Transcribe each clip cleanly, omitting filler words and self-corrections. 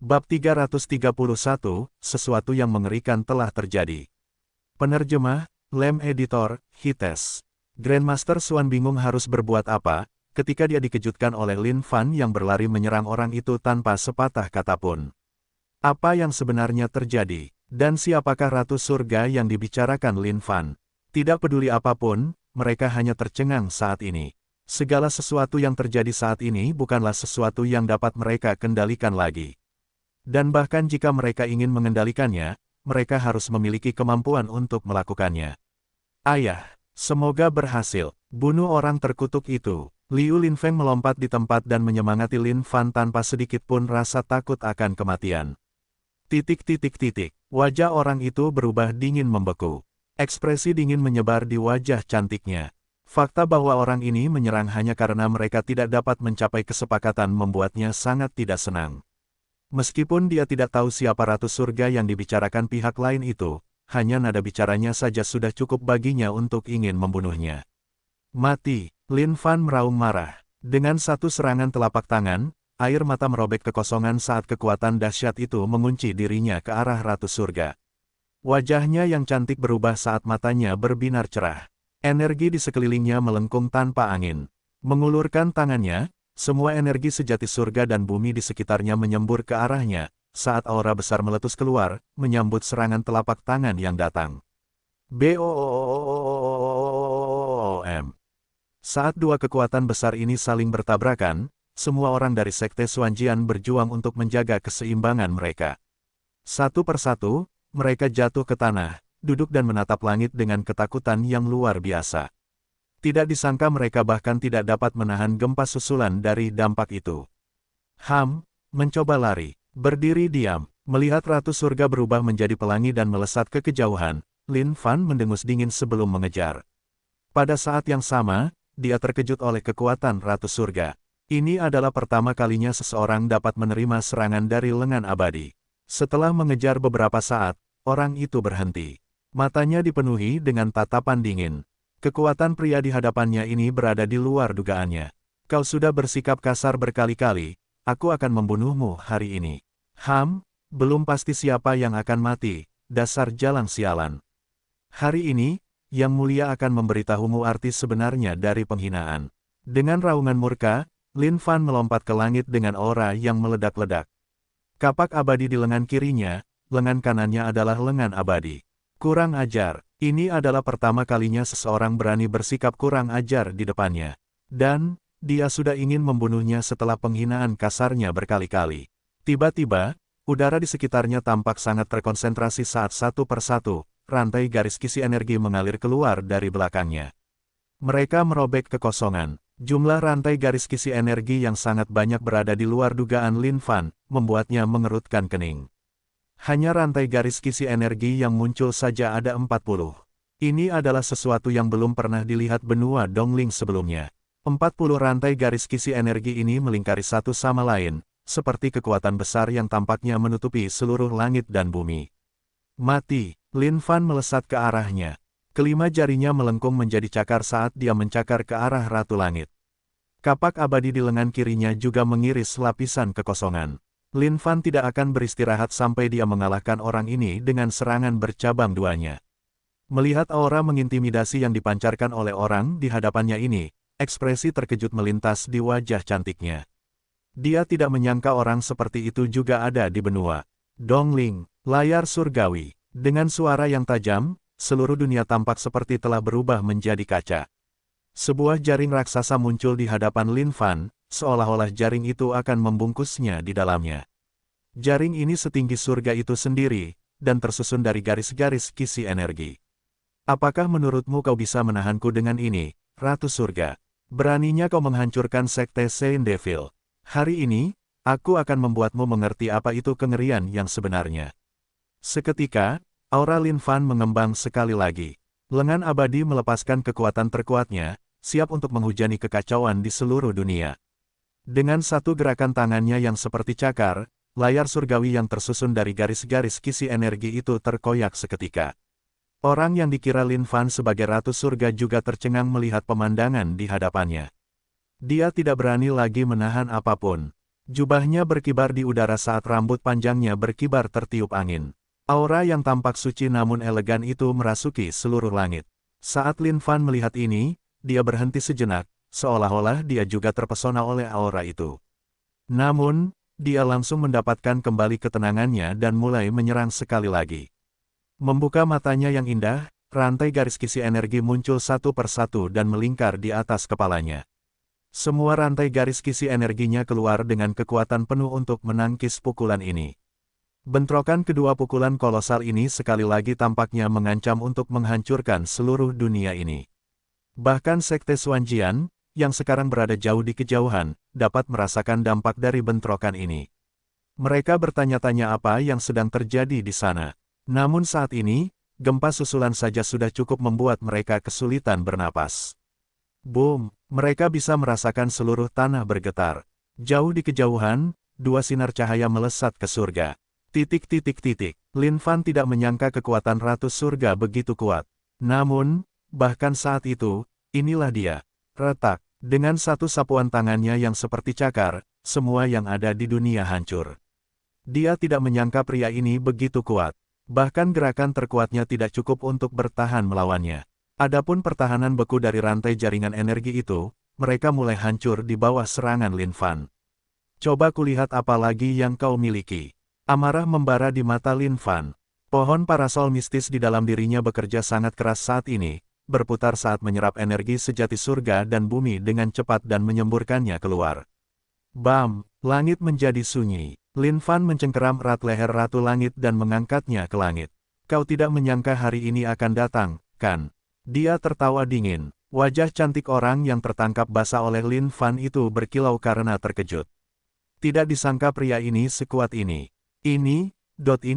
Bab 331, sesuatu yang mengerikan telah terjadi. Penerjemah, Lem Editor, Hites. Grandmaster Xuan bingung harus berbuat apa, ketika dia dikejutkan oleh Lin Fan yang berlari menyerang orang itu tanpa sepatah kata pun. Apa yang sebenarnya terjadi? Dan siapakah Ratu Surga yang dibicarakan Lin Fan? Tidak peduli apapun, mereka hanya tercengang saat ini. Segala sesuatu yang terjadi saat ini bukanlah sesuatu yang dapat mereka kendalikan lagi. Dan bahkan jika mereka ingin mengendalikannya, mereka harus memiliki kemampuan untuk melakukannya. Ayah, semoga berhasil. Bunuh orang terkutuk itu. Liu Linfeng melompat di tempat dan menyemangati Lin Fan tanpa sedikit pun rasa takut akan kematian. Wajah orang itu berubah dingin membeku. Ekspresi dingin menyebar di wajah cantiknya. Fakta bahwa orang ini menyerang hanya karena mereka tidak dapat mencapai kesepakatan membuatnya sangat tidak senang. Meskipun dia tidak tahu siapa Ratu Surga yang dibicarakan pihak lain itu, hanya nada bicaranya saja sudah cukup baginya untuk ingin membunuhnya. Mati, Lin Fan meraung marah. Dengan satu serangan telapak tangan, air mata merobek kekosongan saat kekuatan dahsyat itu mengunci dirinya ke arah Ratu Surga. Wajahnya yang cantik berubah saat matanya berbinar cerah. Energi di sekelilingnya melengkung tanpa angin. Mengulurkan tangannya, semua energi sejati surga dan bumi di sekitarnya menyembur ke arahnya, saat aura besar meletus keluar, menyambut serangan telapak tangan yang datang. BOOM. Saat dua kekuatan besar ini saling bertabrakan, semua orang dari Sekte Xuanjian berjuang untuk menjaga keseimbangan mereka. Satu persatu, mereka jatuh ke tanah, duduk dan menatap langit dengan ketakutan yang luar biasa. Tidak disangka mereka bahkan tidak dapat menahan gempa susulan dari dampak itu. Mencoba lari, berdiri diam, melihat Ratu Surga berubah menjadi pelangi dan melesat ke kejauhan, Lin Fan mendengus dingin sebelum mengejar. Pada saat yang sama, dia terkejut oleh kekuatan Ratu Surga. Ini adalah pertama kalinya seseorang dapat menerima serangan dari lengan abadi. Setelah mengejar beberapa saat, orang itu berhenti. Matanya dipenuhi dengan tatapan dingin. Kekuatan pria di hadapannya ini berada di luar dugaannya. Kau sudah bersikap kasar berkali-kali, aku akan membunuhmu hari ini. Belum pasti siapa yang akan mati, dasar jalang sialan. Hari ini, Yang Mulia akan memberitahumu arti sebenarnya dari penghinaan. Dengan raungan murka, Lin Fan melompat ke langit dengan aura yang meledak-ledak. Kapak abadi di lengan kirinya, lengan kanannya adalah lengan abadi. Kurang ajar. Ini adalah pertama kalinya seseorang berani bersikap kurang ajar di depannya. Dan, dia sudah ingin membunuhnya setelah penghinaan kasarnya berkali-kali. Tiba-tiba, udara di sekitarnya tampak sangat terkonsentrasi saat satu persatu, rantai garis kisi energi mengalir keluar dari belakangnya. Mereka merobek kekosongan. Jumlah rantai garis kisi energi yang sangat banyak berada di luar dugaan Lin Fan, membuatnya mengerutkan kening. Hanya rantai garis kisi energi yang muncul saja ada 40. Ini adalah sesuatu yang belum pernah dilihat benua Dongling sebelumnya. 40 rantai garis kisi energi ini melingkari satu sama lain, seperti kekuatan besar yang tampaknya menutupi seluruh langit dan bumi. Mati, Lin Fan melesat ke arahnya. Kelima jarinya melengkung menjadi cakar saat dia mencakar ke arah Ratu Langit. Kapak abadi di lengan kirinya juga mengiris lapisan kekosongan. Lin Fan tidak akan beristirahat sampai dia mengalahkan orang ini dengan serangan bercabang duanya. Melihat aura mengintimidasi yang dipancarkan oleh orang di hadapannya ini, ekspresi terkejut melintas di wajah cantiknya. Dia tidak menyangka orang seperti itu juga ada di benua Dongling, layar surgawi. Dengan suara yang tajam, seluruh dunia tampak seperti telah berubah menjadi kaca. Sebuah jaring raksasa muncul di hadapan Lin Fan, seolah-olah jaring itu akan membungkusnya di dalamnya. Jaring ini setinggi surga itu sendiri, dan tersusun dari garis-garis kisi energi. Apakah menurutmu kau bisa menahanku dengan ini, Ratu Surga? Beraninya kau menghancurkan Sekte Saint Devil. Hari ini, aku akan membuatmu mengerti apa itu kengerian yang sebenarnya. Seketika, aura Lin Fan mengembang sekali lagi. Lengan abadi melepaskan kekuatan terkuatnya, siap untuk menghujani kekacauan di seluruh dunia. Dengan satu gerakan tangannya yang seperti cakar, layar surgawi yang tersusun dari garis-garis kisi energi itu terkoyak seketika. Orang yang dikira Lin Fan sebagai Ratu Surga juga tercengang melihat pemandangan di hadapannya. Dia tidak berani lagi menahan apapun. Jubahnya berkibar di udara saat rambut panjangnya berkibar tertiup angin. Aura yang tampak suci namun elegan itu merasuki seluruh langit. Saat Lin Fan melihat ini, dia berhenti sejenak, seolah-olah dia juga terpesona oleh aura itu. Namun, dia langsung mendapatkan kembali ketenangannya dan mulai menyerang sekali lagi. Membuka matanya yang indah, rantai garis kisi energi muncul satu persatu dan melingkar di atas kepalanya. Semua rantai garis kisi energinya keluar dengan kekuatan penuh untuk menangkis pukulan ini. Bentrokan kedua pukulan kolosal ini sekali lagi tampaknya mengancam untuk menghancurkan seluruh dunia ini. Bahkan Sekte Xuanjian, yang sekarang berada jauh di kejauhan, dapat merasakan dampak dari bentrokan ini. Mereka bertanya-tanya apa yang sedang terjadi di sana. Namun saat ini, gempa susulan saja sudah cukup membuat mereka kesulitan bernapas. Boom! Mereka bisa merasakan seluruh tanah bergetar. Jauh di kejauhan, dua sinar cahaya melesat ke surga. Lin Fan tidak menyangka kekuatan Ratu Surga begitu kuat. Namun, bahkan saat itu, inilah dia. Retak. Dengan satu sapuan tangannya yang seperti cakar, semua yang ada di dunia hancur. Dia tidak menyangka pria ini begitu kuat. Bahkan gerakan terkuatnya tidak cukup untuk bertahan melawannya. Adapun pertahanan beku dari rantai jaringan energi itu, mereka mulai hancur di bawah serangan Lin Fan. Coba kulihat apa lagi yang kau miliki. Amarah membara di mata Lin Fan. Pohon parasol mistis di dalam dirinya bekerja sangat keras saat ini, berputar saat menyerap energi sejati surga dan bumi dengan cepat dan menyemburkannya keluar. Bam! Langit menjadi sunyi. Lin Fan mencengkeram erat leher Ratu Langit dan mengangkatnya ke langit. Kau tidak menyangka hari ini akan datang, kan? Dia tertawa dingin. Wajah cantik orang yang tertangkap basah oleh Lin Fan itu berkilau karena terkejut. Tidak disangka pria ini sekuat ini. Ini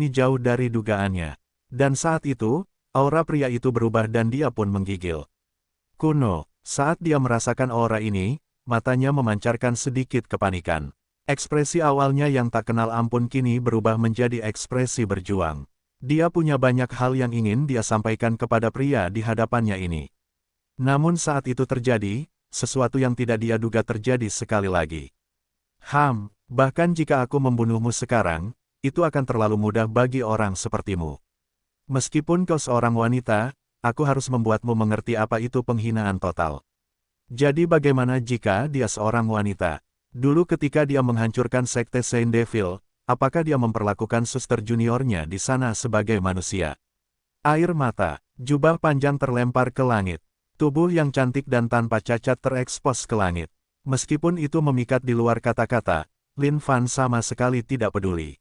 jauh dari dugaannya. Dan saat itu, aura pria itu berubah dan dia pun menggigil. Kuno, saat dia merasakan aura ini, matanya memancarkan sedikit kepanikan. Ekspresi awalnya yang tak kenal ampun kini berubah menjadi ekspresi berjuang. Dia punya banyak hal yang ingin dia sampaikan kepada pria di hadapannya ini. Namun saat itu terjadi, sesuatu yang tidak dia duga terjadi sekali lagi. Bahkan jika aku membunuhmu sekarang, itu akan terlalu mudah bagi orang sepertimu. Meskipun kau seorang wanita, aku harus membuatmu mengerti apa itu penghinaan total. Jadi bagaimana jika dia seorang wanita? Dulu ketika dia menghancurkan Sekte Saint Devil, apakah dia memperlakukan suster juniornya di sana sebagai manusia? Air mata, jubah panjang terlempar ke langit. Tubuh yang cantik dan tanpa cacat terekspos ke langit. Meskipun itu memikat di luar kata-kata, Lin Fan sama sekali tidak peduli.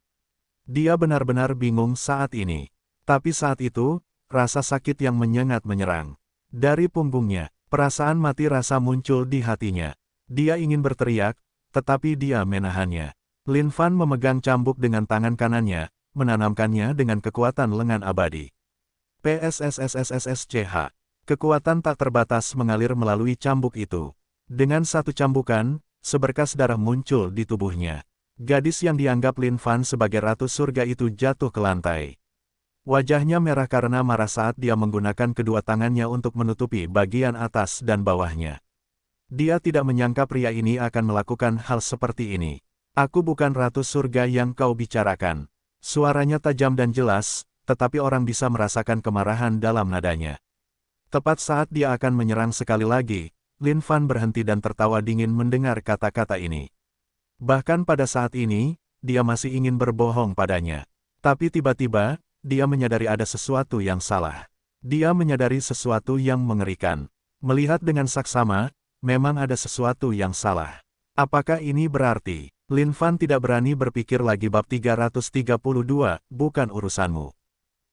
Dia benar-benar bingung saat ini. Tapi saat itu, rasa sakit yang menyengat menyerang. Dari punggungnya, perasaan mati rasa muncul di hatinya. Dia ingin berteriak, tetapi dia menahannya. Lin Fan memegang cambuk dengan tangan kanannya, menanamkannya dengan kekuatan lengan abadi. PSSSSSCH. Kekuatan tak terbatas mengalir melalui cambuk itu. Dengan satu cambukan, seberkas darah muncul di tubuhnya. Gadis yang dianggap Lin Fan sebagai Ratu Surga itu jatuh ke lantai. Wajahnya merah karena marah saat dia menggunakan kedua tangannya untuk menutupi bagian atas dan bawahnya. Dia tidak menyangka pria ini akan melakukan hal seperti ini. Aku bukan Ratu Surga yang kau bicarakan. Suaranya tajam dan jelas, tetapi orang bisa merasakan kemarahan dalam nadanya. Tepat saat dia akan menyerang sekali lagi, Lin Fan berhenti dan tertawa dingin mendengar kata-kata ini. Bahkan pada saat ini, dia masih ingin berbohong padanya. Tapi tiba-tiba, dia menyadari ada sesuatu yang salah. Dia menyadari sesuatu yang mengerikan. Melihat dengan saksama, memang ada sesuatu yang salah. Apakah ini berarti Lin Fan tidak berani berpikir lagi? Bab 332, bukan urusanmu.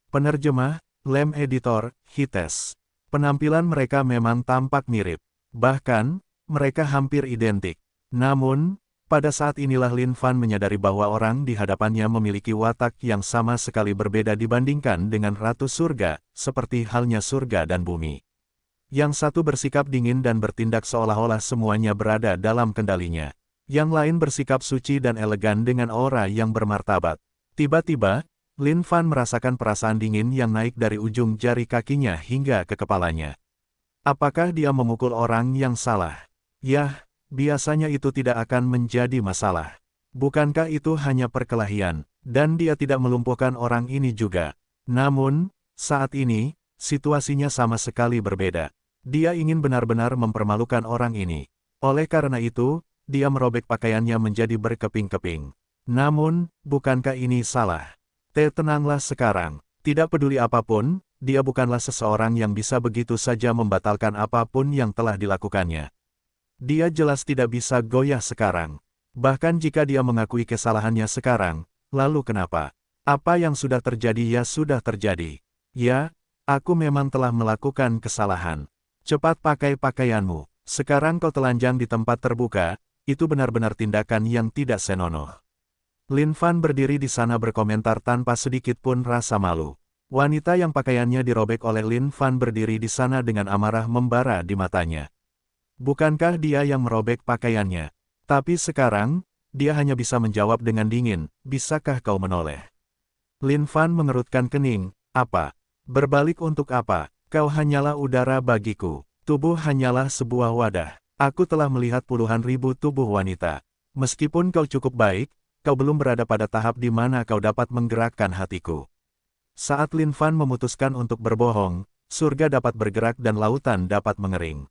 Penerjemah, Lem Editor, Hites. Penampilan mereka memang tampak mirip. Bahkan, mereka hampir identik. Namun, pada saat inilah Lin Fan menyadari bahwa orang di hadapannya memiliki watak yang sama sekali berbeda dibandingkan dengan Ratu Surga, seperti halnya surga dan bumi. Yang satu bersikap dingin dan bertindak seolah-olah semuanya berada dalam kendalinya. Yang lain bersikap suci dan elegan dengan aura yang bermartabat. Tiba-tiba, Lin Fan merasakan perasaan dingin yang naik dari ujung jari kakinya hingga ke kepalanya. Apakah dia memukul orang yang salah? Yah, biasanya itu tidak akan menjadi masalah. Bukankah itu hanya perkelahian, dan dia tidak melumpuhkan orang ini juga. Namun, saat ini, situasinya sama sekali berbeda. Dia ingin benar-benar mempermalukan orang ini. Oleh karena itu, dia merobek pakaiannya menjadi berkeping-keping. Namun, bukankah ini salah? Tenanglah sekarang. Tidak peduli apapun, dia bukanlah seseorang yang bisa begitu saja membatalkan apapun yang telah dilakukannya. Dia jelas tidak bisa goyah sekarang. Bahkan jika dia mengakui kesalahannya sekarang, lalu kenapa? Apa yang sudah terjadi ya sudah terjadi. Ya, aku memang telah melakukan kesalahan. Cepat pakai pakaianmu. Sekarang kau telanjang di tempat terbuka, itu benar-benar tindakan yang tidak senonoh. Lin Fan berdiri di sana berkomentar tanpa sedikit pun rasa malu. Wanita yang pakaiannya dirobek oleh Lin Fan berdiri di sana dengan amarah membara di matanya. Bukankah dia yang merobek pakaiannya? Tapi sekarang, dia hanya bisa menjawab dengan dingin, bisakah kau menoleh? Lin Fan mengerutkan kening, apa? Berbalik untuk apa? Kau hanyalah udara bagiku. Tubuh hanyalah sebuah wadah. Aku telah melihat puluhan ribu tubuh wanita. Meskipun kau cukup baik, kau belum berada pada tahap di mana kau dapat menggerakkan hatiku. Saat Lin Fan memutuskan untuk berbohong, surga dapat bergerak dan lautan dapat mengering.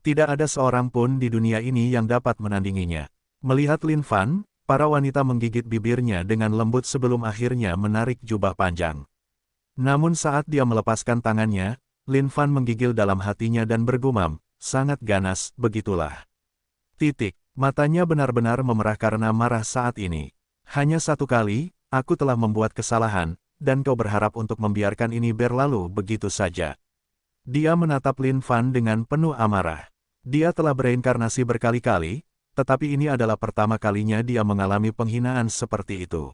Tidak ada seorang pun di dunia ini yang dapat menandinginya. Melihat Lin Fan, para wanita menggigit bibirnya dengan lembut sebelum akhirnya menarik jubah panjang. Namun saat dia melepaskan tangannya, Lin Fan menggigil dalam hatinya dan bergumam, sangat ganas, begitulah. Matanya benar-benar memerah karena marah saat ini. Hanya satu kali, aku telah membuat kesalahan, dan kau berharap untuk membiarkan ini berlalu begitu saja. Dia menatap Lin Fan dengan penuh amarah. Dia telah bereinkarnasi berkali-kali, tetapi ini adalah pertama kalinya dia mengalami penghinaan seperti itu.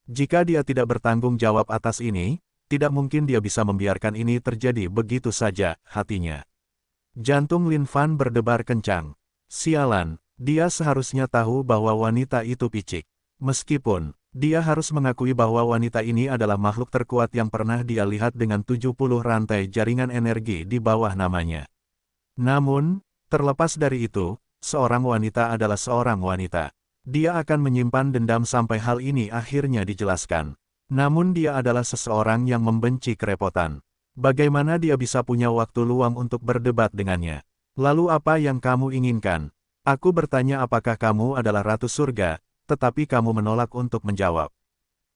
Jika dia tidak bertanggung jawab atas ini, tidak mungkin dia bisa membiarkan ini terjadi begitu saja, hatinya. Jantung Lin Fan berdebar kencang. Sialan, dia seharusnya tahu bahwa wanita itu picik. Meskipun, dia harus mengakui bahwa wanita ini adalah makhluk terkuat yang pernah dia lihat dengan 70 rantai jaringan energi di bawah namanya. Namun, terlepas dari itu, seorang wanita adalah seorang wanita. Dia akan menyimpan dendam sampai hal ini akhirnya dijelaskan. Namun dia adalah seseorang yang membenci kerepotan. Bagaimana dia bisa punya waktu luang untuk berdebat dengannya? Lalu apa yang kamu inginkan? Aku bertanya apakah kamu adalah Ratu Surga, tetapi kamu menolak untuk menjawab.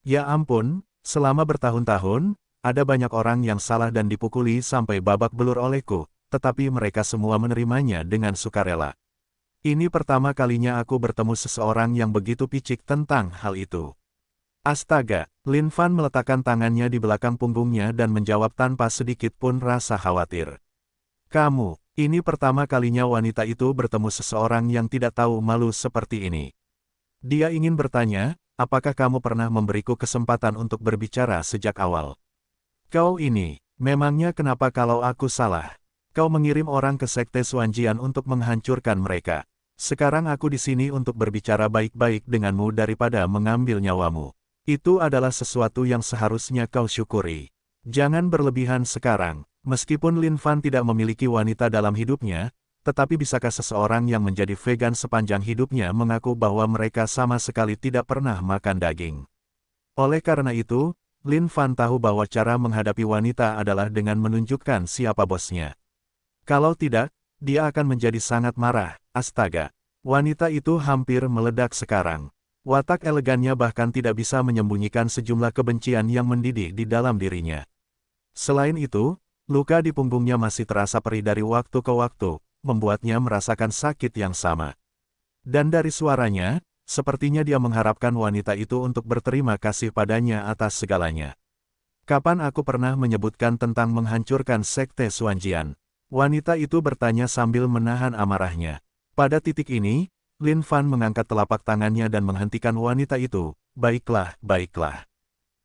Ya ampun, selama bertahun-tahun, ada banyak orang yang salah dan dipukuli sampai babak belur olehku, tetapi mereka semua menerimanya dengan sukarela. Ini pertama kalinya aku bertemu seseorang yang begitu picik tentang hal itu. Astaga, Lin Fan meletakkan tangannya di belakang punggungnya dan menjawab tanpa sedikit pun rasa khawatir. Kamu, ini pertama kalinya wanita itu bertemu seseorang yang tidak tahu malu seperti ini. Dia ingin bertanya, apakah kamu pernah memberiku kesempatan untuk berbicara sejak awal? Kau ini, memangnya kenapa kalau aku salah? Kau mengirim orang ke Sekte Xuanjian untuk menghancurkan mereka. Sekarang aku di sini untuk berbicara baik-baik denganmu daripada mengambil nyawamu. Itu adalah sesuatu yang seharusnya kau syukuri. Jangan berlebihan sekarang. Meskipun Lin Fan tidak memiliki wanita dalam hidupnya, tetapi bisakah seseorang yang menjadi vegan sepanjang hidupnya mengaku bahwa mereka sama sekali tidak pernah makan daging? Oleh karena itu, Lin Fan tahu bahwa cara menghadapi wanita adalah dengan menunjukkan siapa bosnya. Kalau tidak, dia akan menjadi sangat marah. Astaga, wanita itu hampir meledak sekarang. Watak elegannya bahkan tidak bisa menyembunyikan sejumlah kebencian yang mendidih di dalam dirinya. Selain itu, luka di punggungnya masih terasa perih dari waktu ke waktu, membuatnya merasakan sakit yang sama. Dan dari suaranya, sepertinya dia mengharapkan wanita itu untuk berterima kasih padanya atas segalanya. Kapan aku pernah menyebutkan tentang menghancurkan Sekte Xuanjian? Wanita itu bertanya sambil menahan amarahnya. Pada titik ini, Lin Fan mengangkat telapak tangannya dan menghentikan wanita itu. Baiklah, baiklah.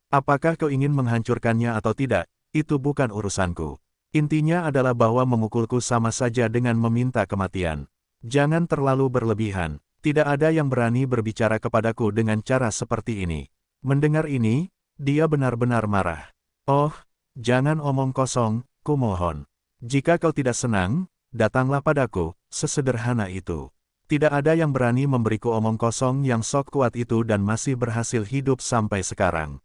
Apakah kau ingin menghancurkannya atau tidak, itu bukan urusanku. Intinya adalah bahwa memukulku sama saja dengan meminta kematian. Jangan terlalu berlebihan. Tidak ada yang berani berbicara kepadaku dengan cara seperti ini. Mendengar ini, dia benar-benar marah. Oh, jangan omong kosong, kumohon. Jika kau tidak senang, datanglah padaku, sesederhana itu. Tidak ada yang berani memberiku omong kosong yang sok kuat itu dan masih berhasil hidup sampai sekarang.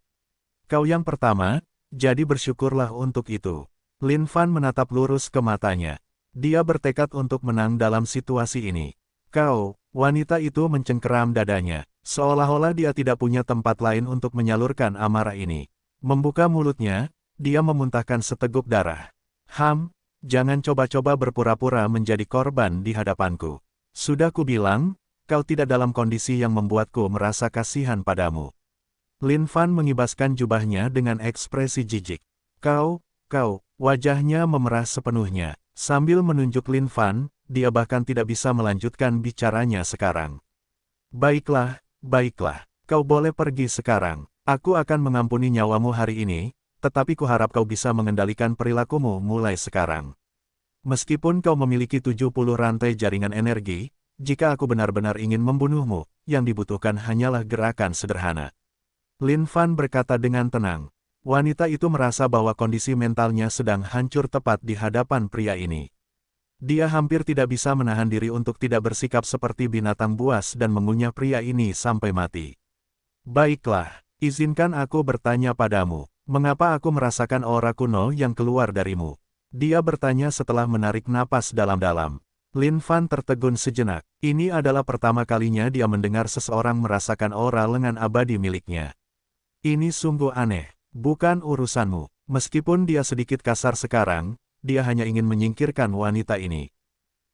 Kau yang pertama, jadi bersyukurlah untuk itu. Lin Fan menatap lurus ke matanya. Dia bertekad untuk menang dalam situasi ini. Kau, wanita itu mencengkeram dadanya, seolah-olah dia tidak punya tempat lain untuk menyalurkan amarah ini. Membuka mulutnya, dia memuntahkan seteguk darah. Jangan coba-coba berpura-pura menjadi korban di hadapanku. Sudah kubilang, kau tidak dalam kondisi yang membuatku merasa kasihan padamu. Lin Fan mengibaskan jubahnya dengan ekspresi jijik. Kau, wajahnya memerah sepenuhnya. Sambil menunjuk Lin Fan, dia bahkan tidak bisa melanjutkan bicaranya sekarang. Baiklah, kau boleh pergi sekarang. Aku akan mengampuni nyawamu hari ini, tetapi kuharap kau bisa mengendalikan perilakumu mulai sekarang. Meskipun kau memiliki 70 rantai jaringan energi, jika aku benar-benar ingin membunuhmu, yang dibutuhkan hanyalah gerakan sederhana. Lin Fan berkata dengan tenang. Wanita itu merasa bahwa kondisi mentalnya sedang hancur tepat di hadapan pria ini. Dia hampir tidak bisa menahan diri untuk tidak bersikap seperti binatang buas dan mengunyah pria ini sampai mati. Baiklah, izinkan aku bertanya padamu, mengapa aku merasakan aura kuno yang keluar darimu? Dia bertanya setelah menarik napas dalam-dalam. Lin Fan tertegun sejenak. Ini adalah pertama kalinya dia mendengar seseorang merasakan aura lengan abadi miliknya. Ini sungguh aneh, bukan urusanmu. Meskipun dia sedikit kasar sekarang, dia hanya ingin menyingkirkan wanita ini.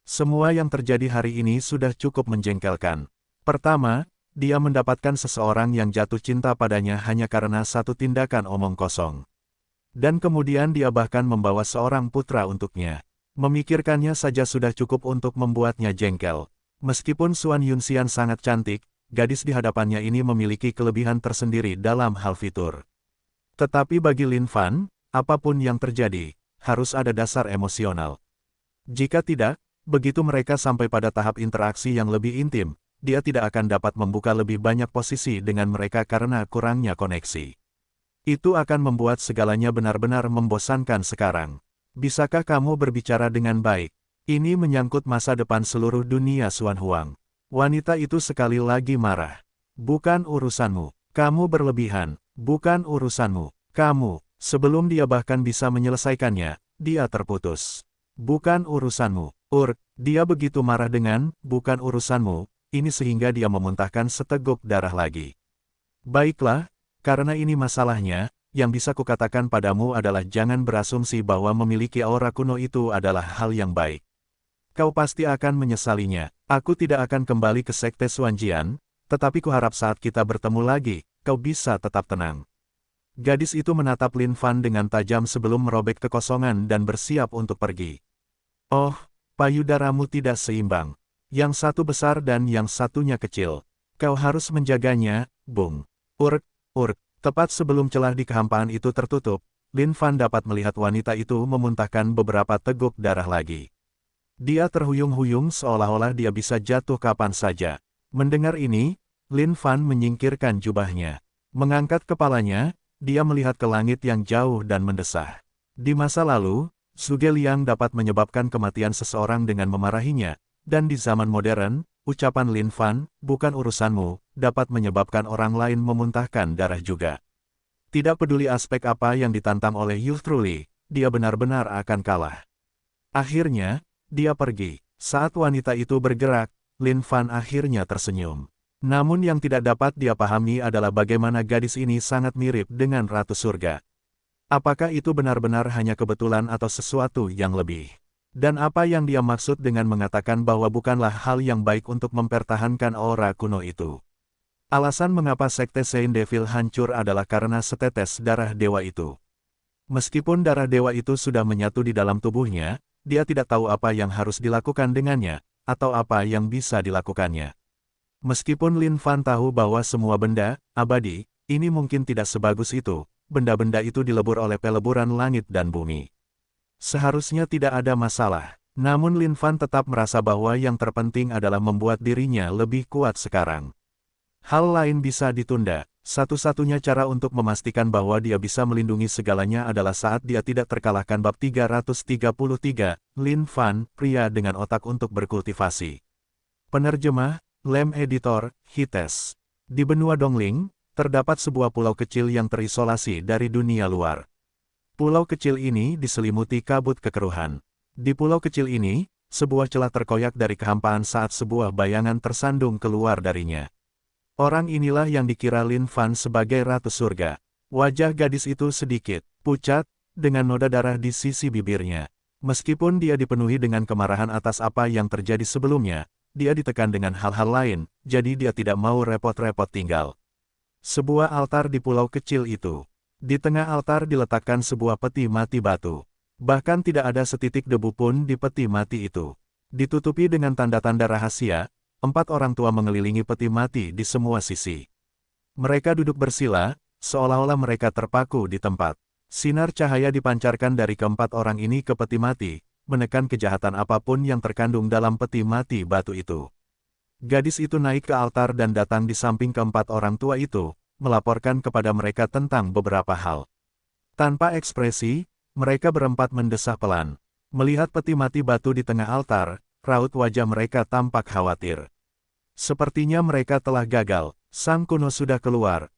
Semua yang terjadi hari ini sudah cukup menjengkelkan. Pertama, dia mendapatkan seseorang yang jatuh cinta padanya hanya karena satu tindakan omong kosong. Dan kemudian dia bahkan membawa seorang putra untuknya. Memikirkannya saja sudah cukup untuk membuatnya jengkel. Meskipun Xuan Yunxian sangat cantik, gadis di hadapannya ini memiliki kelebihan tersendiri dalam hal fitur. Tetapi bagi Lin Fan, apapun yang terjadi, harus ada dasar emosional. Jika tidak, begitu mereka sampai pada tahap interaksi yang lebih intim, dia tidak akan dapat membuka lebih banyak posisi dengan mereka karena kurangnya koneksi. Itu akan membuat segalanya benar-benar membosankan sekarang. Bisakah kamu berbicara dengan baik? Ini menyangkut masa depan seluruh dunia Xuan Huang. Wanita itu sekali lagi marah. Bukan urusanmu. Kamu berlebihan. Bukan urusanmu. Kamu. Sebelum dia bahkan bisa menyelesaikannya, dia terputus. Bukan urusanmu. Dia begitu marah dengan, bukan urusanmu, ini sehingga dia memuntahkan seteguk darah lagi. Baiklah. Karena ini masalahnya, yang bisa kukatakan padamu adalah jangan berasumsi bahwa memiliki aura kuno itu adalah hal yang baik. Kau pasti akan menyesalinya. Aku tidak akan kembali ke Sekte Xuanjian, tetapi kuharap saat kita bertemu lagi, kau bisa tetap tenang. Gadis itu menatap Lin Fan dengan tajam sebelum merobek kekosongan dan bersiap untuk pergi. Oh, payudaramu tidak seimbang. Yang satu besar dan yang satunya kecil. Kau harus menjaganya, Bung. Tepat sebelum celah di kehampaan itu tertutup, Lin Fan dapat melihat wanita itu memuntahkan beberapa teguk darah lagi. Dia terhuyung-huyung seolah-olah dia bisa jatuh kapan saja. Mendengar ini, Lin Fan menyingkirkan jubahnya. Mengangkat kepalanya, dia melihat ke langit yang jauh dan mendesah. Di masa lalu, Zhuge Liang dapat menyebabkan kematian seseorang dengan memarahinya, dan di zaman modern, ucapan Lin Fan, bukan urusanmu, dapat menyebabkan orang lain memuntahkan darah juga. Tidak peduli aspek apa yang ditantang oleh Youth Truly, dia benar-benar akan kalah. Akhirnya, dia pergi. Saat wanita itu bergerak, Lin Fan akhirnya tersenyum. Namun yang tidak dapat dia pahami adalah bagaimana gadis ini sangat mirip dengan Ratu Surga. Apakah itu benar-benar hanya kebetulan atau sesuatu yang lebih? Dan apa yang dia maksud dengan mengatakan bahwa bukanlah hal yang baik untuk mempertahankan aura kuno itu? Alasan mengapa Sekte Saint Devil hancur adalah karena setetes darah dewa itu. Meskipun darah dewa itu sudah menyatu di dalam tubuhnya, dia tidak tahu apa yang harus dilakukan dengannya, atau apa yang bisa dilakukannya. Meskipun Lin Fan tahu bahwa semua benda, abadi, ini mungkin tidak sebagus itu, benda-benda itu dilebur oleh peleburan langit dan bumi. Seharusnya tidak ada masalah, namun Lin Fan tetap merasa bahwa yang terpenting adalah membuat dirinya lebih kuat sekarang. Hal lain bisa ditunda, satu-satunya cara untuk memastikan bahwa dia bisa melindungi segalanya adalah saat dia tidak terkalahkan. Bab 333, Lin Fan, pria dengan otak untuk berkultivasi. Penerjemah, Lem Editor, Hites. Di benua Dongling, terdapat sebuah pulau kecil yang terisolasi dari dunia luar. Pulau kecil ini diselimuti kabut kekeruhan. Di pulau kecil ini, sebuah celah terkoyak dari kehampaan saat sebuah bayangan tersandung keluar darinya. Orang inilah yang dikira Lin Fan sebagai Ratu Surga. Wajah gadis itu sedikit pucat, dengan noda darah di sisi bibirnya. Meskipun dia dipenuhi dengan kemarahan atas apa yang terjadi sebelumnya, dia ditekan dengan hal-hal lain, jadi dia tidak mau repot-repot tinggal. Sebuah altar di pulau kecil itu. Di tengah altar diletakkan sebuah peti mati batu. Bahkan tidak ada setitik debu pun di peti mati itu. Ditutupi dengan tanda-tanda rahasia, 4 orang tua mengelilingi peti mati di semua sisi. Mereka duduk bersila, seolah-olah mereka terpaku di tempat. Sinar cahaya dipancarkan dari keempat orang ini ke peti mati, menekan kejahatan apapun yang terkandung dalam peti mati batu itu. Gadis itu naik ke altar dan datang di samping keempat orang tua itu, melaporkan kepada mereka tentang beberapa hal. Tanpa ekspresi, mereka berempat mendesah pelan. Melihat peti mati batu di tengah altar, raut wajah mereka tampak khawatir. Sepertinya mereka telah gagal, sang kuno sudah keluar, ...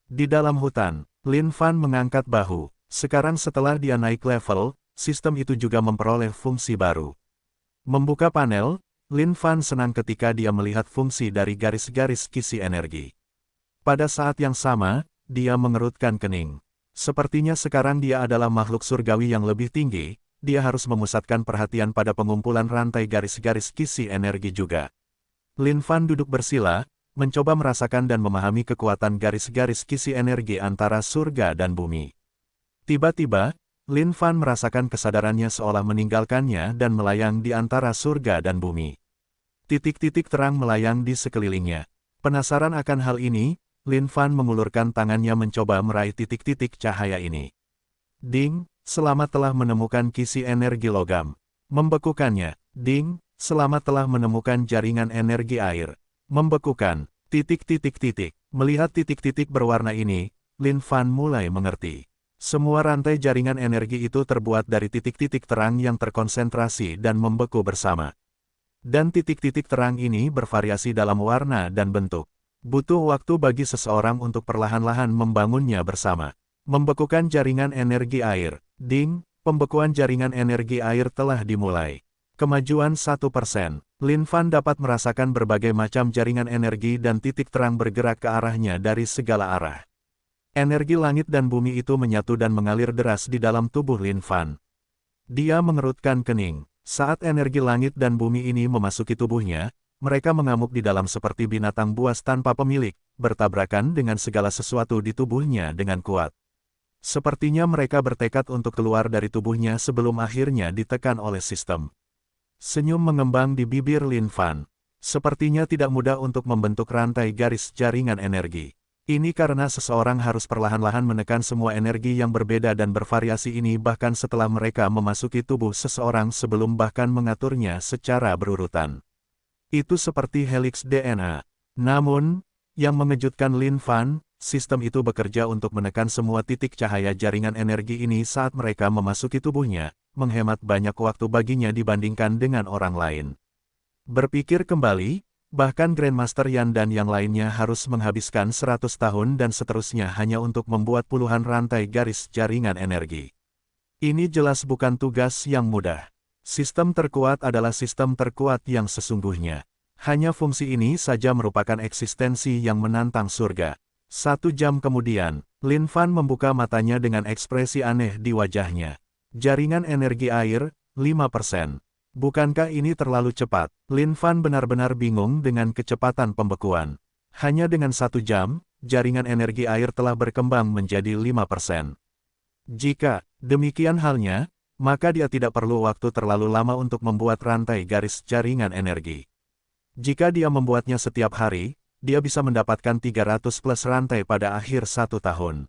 Di dalam hutan, Lin Fan mengangkat bahu. Sekarang setelah dia naik level, sistem itu juga memperoleh fungsi baru. Membuka panel, Lin Fan senang ketika dia melihat fungsi dari garis-garis kisi energi. Pada saat yang sama, dia mengerutkan kening. Sepertinya sekarang dia adalah makhluk surgawi yang lebih tinggi, dia harus memusatkan perhatian pada pengumpulan rantai garis-garis kisi energi juga. Lin Fan duduk bersila, mencoba merasakan dan memahami kekuatan garis-garis kisi energi antara surga dan bumi. Tiba-tiba, Lin Fan merasakan kesadarannya seolah meninggalkannya dan melayang di antara surga dan bumi. Titik-titik terang melayang di sekelilingnya. Penasaran akan hal ini, Lin Fan mengulurkan tangannya mencoba meraih titik-titik cahaya ini. Ding, selamat telah menemukan kisi energi logam. Membekukannya. Ding, selamat telah menemukan jaringan energi air. Membekukan. ... Melihat titik-titik berwarna ini, Lin Fan mulai mengerti. Semua rantai jaringan energi itu terbuat dari titik-titik terang yang terkonsentrasi dan membeku bersama. Dan titik-titik terang ini bervariasi dalam warna dan bentuk. Butuh waktu bagi seseorang untuk perlahan-lahan membangunnya bersama. Membekukan jaringan energi air. Ding, pembekuan jaringan energi air telah dimulai. Kemajuan 1%. Lin Fan dapat merasakan berbagai macam jaringan energi dan titik terang bergerak ke arahnya dari segala arah. Energi langit dan bumi itu menyatu dan mengalir deras di dalam tubuh Lin Fan. Dia mengerutkan kening. Saat energi langit dan bumi ini memasuki tubuhnya, mereka mengamuk di dalam seperti binatang buas tanpa pemilik, bertabrakan dengan segala sesuatu di tubuhnya dengan kuat. Sepertinya mereka bertekad untuk keluar dari tubuhnya sebelum akhirnya ditekan oleh sistem. Senyum mengembang di bibir Lin Fan. Sepertinya tidak mudah untuk membentuk rantai garis jaringan energi. Ini karena seseorang harus perlahan-lahan menekan semua energi yang berbeda dan bervariasi ini bahkan setelah mereka memasuki tubuh seseorang sebelum bahkan mengaturnya secara berurutan. Itu seperti helix DNA. Namun, yang mengejutkan Lin Fan, sistem itu bekerja untuk menekan semua titik cahaya jaringan energi ini saat mereka memasuki tubuhnya, menghemat banyak waktu baginya dibandingkan dengan orang lain. Berpikir kembali, bahkan Grandmaster Yan dan yang lainnya harus menghabiskan 100 tahun dan seterusnya hanya untuk membuat puluhan rantai garis jaringan energi. Ini jelas bukan tugas yang mudah. Sistem terkuat adalah sistem terkuat yang sesungguhnya. Hanya fungsi ini saja merupakan eksistensi yang menantang surga. 1 jam kemudian, Lin Fan membuka matanya dengan ekspresi aneh di wajahnya. Jaringan energi air, 5%. Bukankah ini terlalu cepat? Lin Fan benar-benar bingung dengan kecepatan pembekuan. Hanya dengan 1 jam, jaringan energi air telah berkembang menjadi 5%. Jika demikian halnya, maka dia tidak perlu waktu terlalu lama untuk membuat rantai garis jaringan energi. Jika dia membuatnya setiap hari, dia bisa mendapatkan 300 plus rantai pada akhir 1 tahun.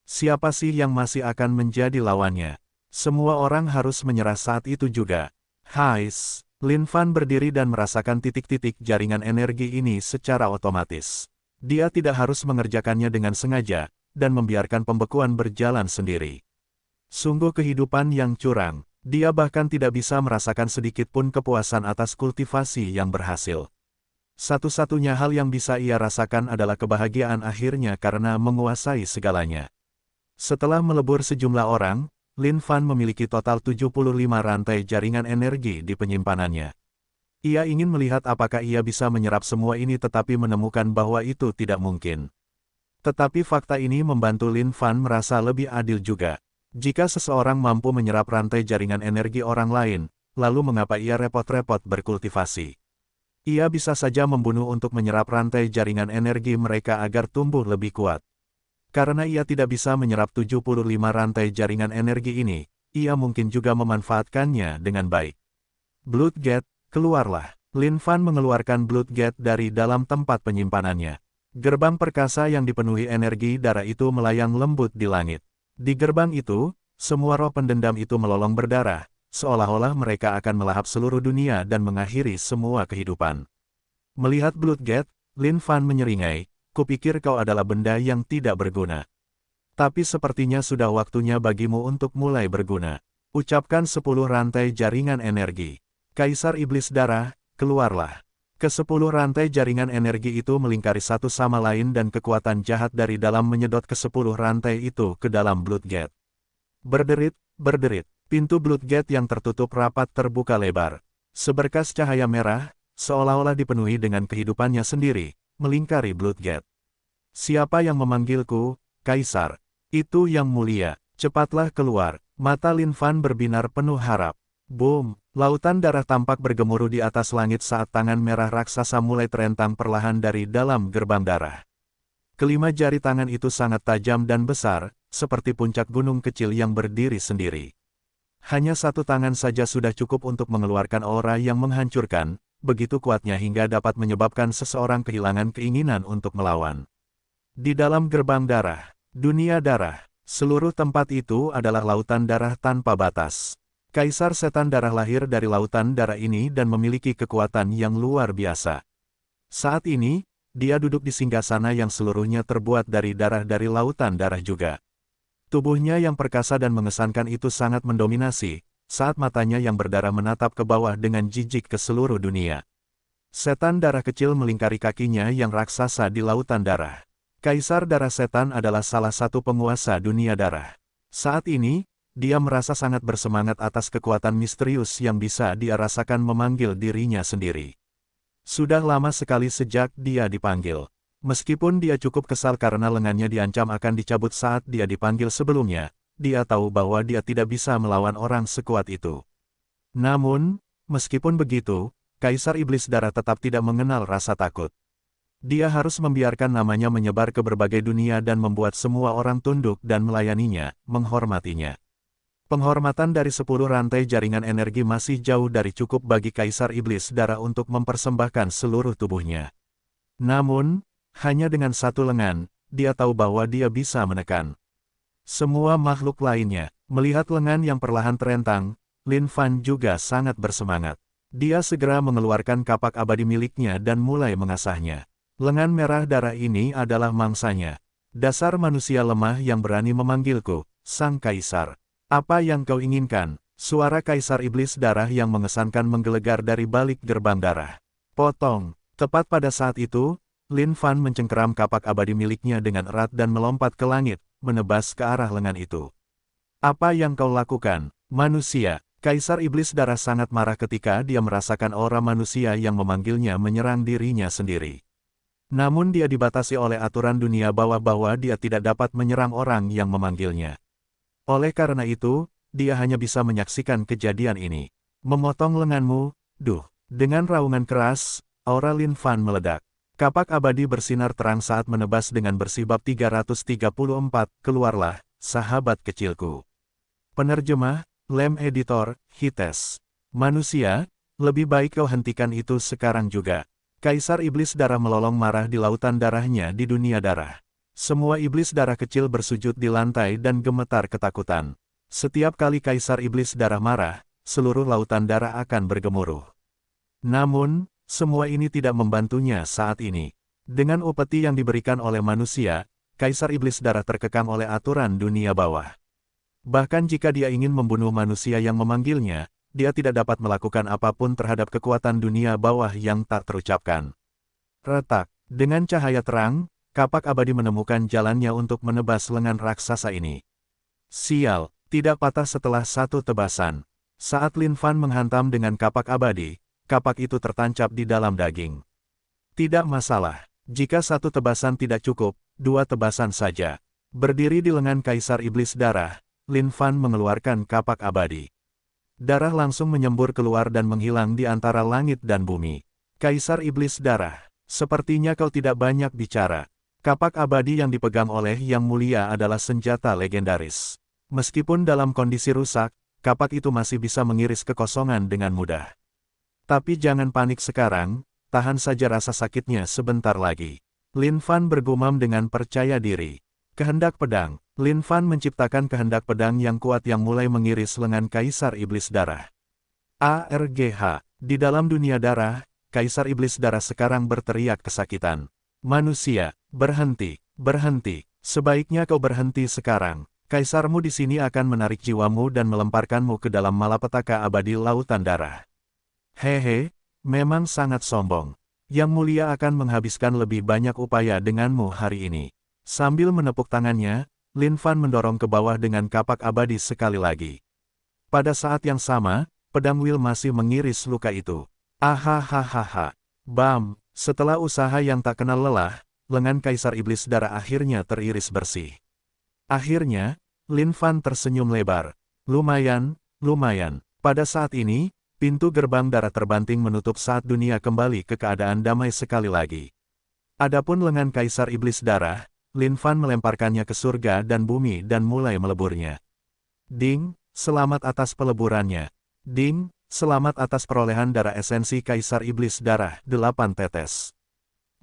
Siapa sih yang masih akan menjadi lawannya? Semua orang harus menyerah saat itu juga. Hais, Lin Fan berdiri dan merasakan titik-titik jaringan energi ini secara otomatis. Dia tidak harus mengerjakannya dengan sengaja, dan membiarkan pembekuan berjalan sendiri. Sungguh kehidupan yang curang. Dia bahkan tidak bisa merasakan sedikit pun kepuasan atas kultivasi yang berhasil. Satu-satunya hal yang bisa ia rasakan adalah kebahagiaan akhirnya karena menguasai segalanya. Setelah melebur sejumlah orang, Lin Fan memiliki total 75 rantai jaringan energi di penyimpanannya. Ia ingin melihat apakah ia bisa menyerap semua ini tetapi menemukan bahwa itu tidak mungkin. Tetapi fakta ini membantu Lin Fan merasa lebih adil juga. Jika seseorang mampu menyerap rantai jaringan energi orang lain, lalu mengapa ia repot-repot berkultivasi? Ia bisa saja membunuh untuk menyerap rantai jaringan energi mereka agar tumbuh lebih kuat. Karena ia tidak bisa menyerap 75 rantai jaringan energi ini, ia mungkin juga memanfaatkannya dengan baik. Blood Gate, keluarlah. Lin Fan mengeluarkan Blood Gate dari dalam tempat penyimpanannya. Gerbang perkasa yang dipenuhi energi darah itu melayang lembut di langit. Di gerbang itu, semua roh pendendam itu melolong berdarah, seolah-olah mereka akan melahap seluruh dunia dan mengakhiri semua kehidupan. Melihat Blood Gate, Lin Fan menyeringai, kupikir kau adalah benda yang tidak berguna. Tapi sepertinya sudah waktunya bagimu untuk mulai berguna. Ucapkan 10 rantai jaringan energi. Kaisar Iblis Darah, keluarlah. Ke-10 rantai jaringan energi itu melingkari satu sama lain dan kekuatan jahat dari dalam menyedot ke-10 rantai itu ke dalam Blood Gate. Berderit, berderit, pintu Blood Gate yang tertutup rapat terbuka lebar. Seberkas cahaya merah, seolah-olah dipenuhi dengan kehidupannya sendiri, melingkari Blood Gate. Siapa yang memanggilku, Kaisar? Itu yang mulia, cepatlah keluar. Mata Lin Fan berbinar penuh harap. Boom! Lautan darah tampak bergemuruh di atas langit saat tangan merah raksasa mulai terentang perlahan dari dalam gerbang darah. Kelima jari tangan itu sangat tajam dan besar, seperti puncak gunung kecil yang berdiri sendiri. Hanya satu tangan saja sudah cukup untuk mengeluarkan aura yang menghancurkan, begitu kuatnya hingga dapat menyebabkan seseorang kehilangan keinginan untuk melawan. Di dalam gerbang darah, dunia darah, seluruh tempat itu adalah lautan darah tanpa batas. Kaisar Setan Darah lahir dari lautan darah ini dan memiliki kekuatan yang luar biasa. Saat ini, dia duduk di singgasana yang seluruhnya terbuat dari darah dari lautan darah juga. Tubuhnya yang perkasa dan mengesankan itu sangat mendominasi, saat matanya yang berdarah menatap ke bawah dengan jijik ke seluruh dunia. Setan darah kecil melingkari kakinya yang raksasa di lautan darah. Kaisar Darah Setan adalah salah satu penguasa dunia darah. Saat ini, dia merasa sangat bersemangat atas kekuatan misterius yang bisa dia rasakan memanggil dirinya sendiri. Sudah lama sekali sejak dia dipanggil. Meskipun dia cukup kesal karena lengannya diancam akan dicabut saat dia dipanggil sebelumnya, dia tahu bahwa dia tidak bisa melawan orang sekuat itu. Namun, meskipun begitu, Kaisar Iblis Darah tetap tidak mengenal rasa takut. Dia harus membiarkan namanya menyebar ke berbagai dunia dan membuat semua orang tunduk dan melayaninya, menghormatinya. Penghormatan dari 10 rantai jaringan energi masih jauh dari cukup bagi Kaisar Iblis Darah untuk mempersembahkan seluruh tubuhnya. Namun, hanya dengan satu lengan, dia tahu bahwa dia bisa menekan semua makhluk lainnya. Melihat lengan yang perlahan terentang, Lin Fan juga sangat bersemangat. Dia segera mengeluarkan kapak abadi miliknya dan mulai mengasahnya. Lengan merah darah ini adalah mangsanya. Dasar manusia lemah yang berani memanggilku, Sang Kaisar. Apa yang kau inginkan? Suara Kaisar Iblis Darah yang mengesankan menggelegar dari balik gerbang darah. Potong. Tepat pada saat itu, Lin Fan mencengkeram kapak abadi miliknya dengan erat dan melompat ke langit, menebas ke arah lengan itu. Apa yang kau lakukan, manusia? Kaisar Iblis Darah sangat marah ketika dia merasakan aura manusia yang memanggilnya menyerang dirinya sendiri. Namun dia dibatasi oleh aturan dunia bawah bahwa dia tidak dapat menyerang orang yang memanggilnya. Oleh karena itu, dia hanya bisa menyaksikan kejadian ini. Memotong lenganmu, duh. Dengan raungan keras, aura Lin Fan meledak. Kapak abadi bersinar terang saat menebas dengan bersih bab 334, keluarlah, sahabat kecilku. Penerjemah, Lem Editor, Hites. Manusia, lebih baik kau hentikan itu sekarang juga. Kaisar Iblis Darah melolong marah di lautan darahnya di dunia darah. Semua iblis darah kecil bersujud di lantai dan gemetar ketakutan. Setiap kali Kaisar Iblis Darah marah, seluruh lautan darah akan bergemuruh. Namun, semua ini tidak membantunya saat ini. Dengan upeti yang diberikan oleh manusia, Kaisar Iblis Darah terkekang oleh aturan dunia bawah. Bahkan jika dia ingin membunuh manusia yang memanggilnya, dia tidak dapat melakukan apapun terhadap kekuatan dunia bawah yang tak terucapkan. Retak. Dengan cahaya terang, kapak abadi menemukan jalannya untuk menebas lengan raksasa ini. Sial, tidak patah setelah satu tebasan. Saat Lin Fan menghantam dengan kapak abadi, kapak itu tertancap di dalam daging. Tidak masalah. Jika satu tebasan tidak cukup, dua tebasan saja. Berdiri di lengan Kaisar Iblis Darah, Lin Fan mengeluarkan kapak abadi. Darah langsung menyembur keluar dan menghilang di antara langit dan bumi. Kaisar Iblis Darah, sepertinya kau tidak banyak bicara. Kapak abadi yang dipegang oleh Yang Mulia adalah senjata legendaris. Meskipun dalam kondisi rusak, kapak itu masih bisa mengiris kekosongan dengan mudah. Tapi jangan panik sekarang, tahan saja rasa sakitnya sebentar lagi. Lin Fan bergumam dengan percaya diri. Kehendak pedang. Lin Fan menciptakan kehendak pedang yang kuat yang mulai mengiris lengan Kaisar Iblis Darah. ARGH. Di dalam dunia darah, Kaisar Iblis Darah sekarang berteriak kesakitan. Manusia, berhenti, berhenti. Sebaiknya kau berhenti sekarang. Kaisarmu di sini akan menarik jiwamu dan melemparkanmu ke dalam malapetaka abadi lautan darah. Hehe, memang sangat sombong. Yang Mulia akan menghabiskan lebih banyak upaya denganmu hari ini. Sambil menepuk tangannya, Lin Fan mendorong ke bawah dengan kapak abadi sekali lagi. Pada saat yang sama, pedang Will masih mengiris luka itu. Ahahaha. Bam! Setelah usaha yang tak kenal lelah, lengan Kaisar Iblis Darah akhirnya teriris bersih. Akhirnya, Lin Fan tersenyum lebar. Lumayan, lumayan. Pada saat ini, pintu gerbang darah terbanting menutup saat dunia kembali ke keadaan damai sekali lagi. Adapun lengan Kaisar Iblis Darah, Lin Fan melemparkannya ke surga dan bumi dan mulai meleburnya. Ding, selamat atas peleburannya. Ding, selamat atas perolehan darah esensi Kaisar Iblis Darah 8 tetes.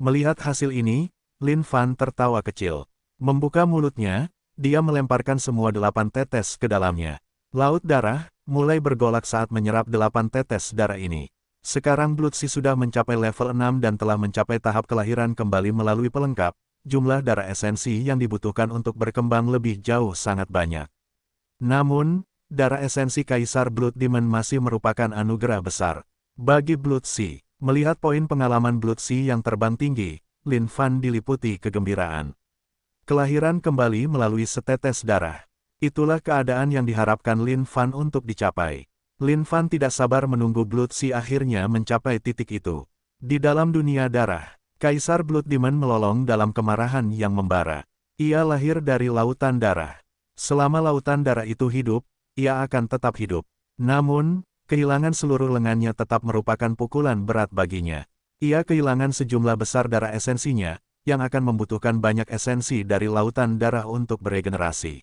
Melihat hasil ini, Lin Fan tertawa kecil. Membuka mulutnya, dia melemparkan semua 8 tetes ke dalamnya. Laut darah mulai bergolak saat menyerap 8 tetes darah ini. Sekarang Blood Sea sudah mencapai level 6 dan telah mencapai tahap kelahiran kembali melalui pelengkap. Jumlah darah esensi yang dibutuhkan untuk berkembang lebih jauh sangat banyak. Namun, darah esensi Kaisar Blood Demon masih merupakan anugerah besar. Bagi Blood Sea, melihat poin pengalaman Blood Sea yang terbang tinggi, Lin Fan diliputi kegembiraan. Kelahiran kembali melalui setetes darah. Itulah keadaan yang diharapkan Lin Fan untuk dicapai. Lin Fan tidak sabar menunggu Blood Sea akhirnya mencapai titik itu. Di dalam dunia darah, Kaisar Blood Demon melolong dalam kemarahan yang membara. Ia lahir dari lautan darah. Selama lautan darah itu hidup, ia akan tetap hidup. Namun, kehilangan seluruh lengannya tetap merupakan pukulan berat baginya. Ia kehilangan sejumlah besar darah esensinya, yang akan membutuhkan banyak esensi dari lautan darah untuk beregenerasi.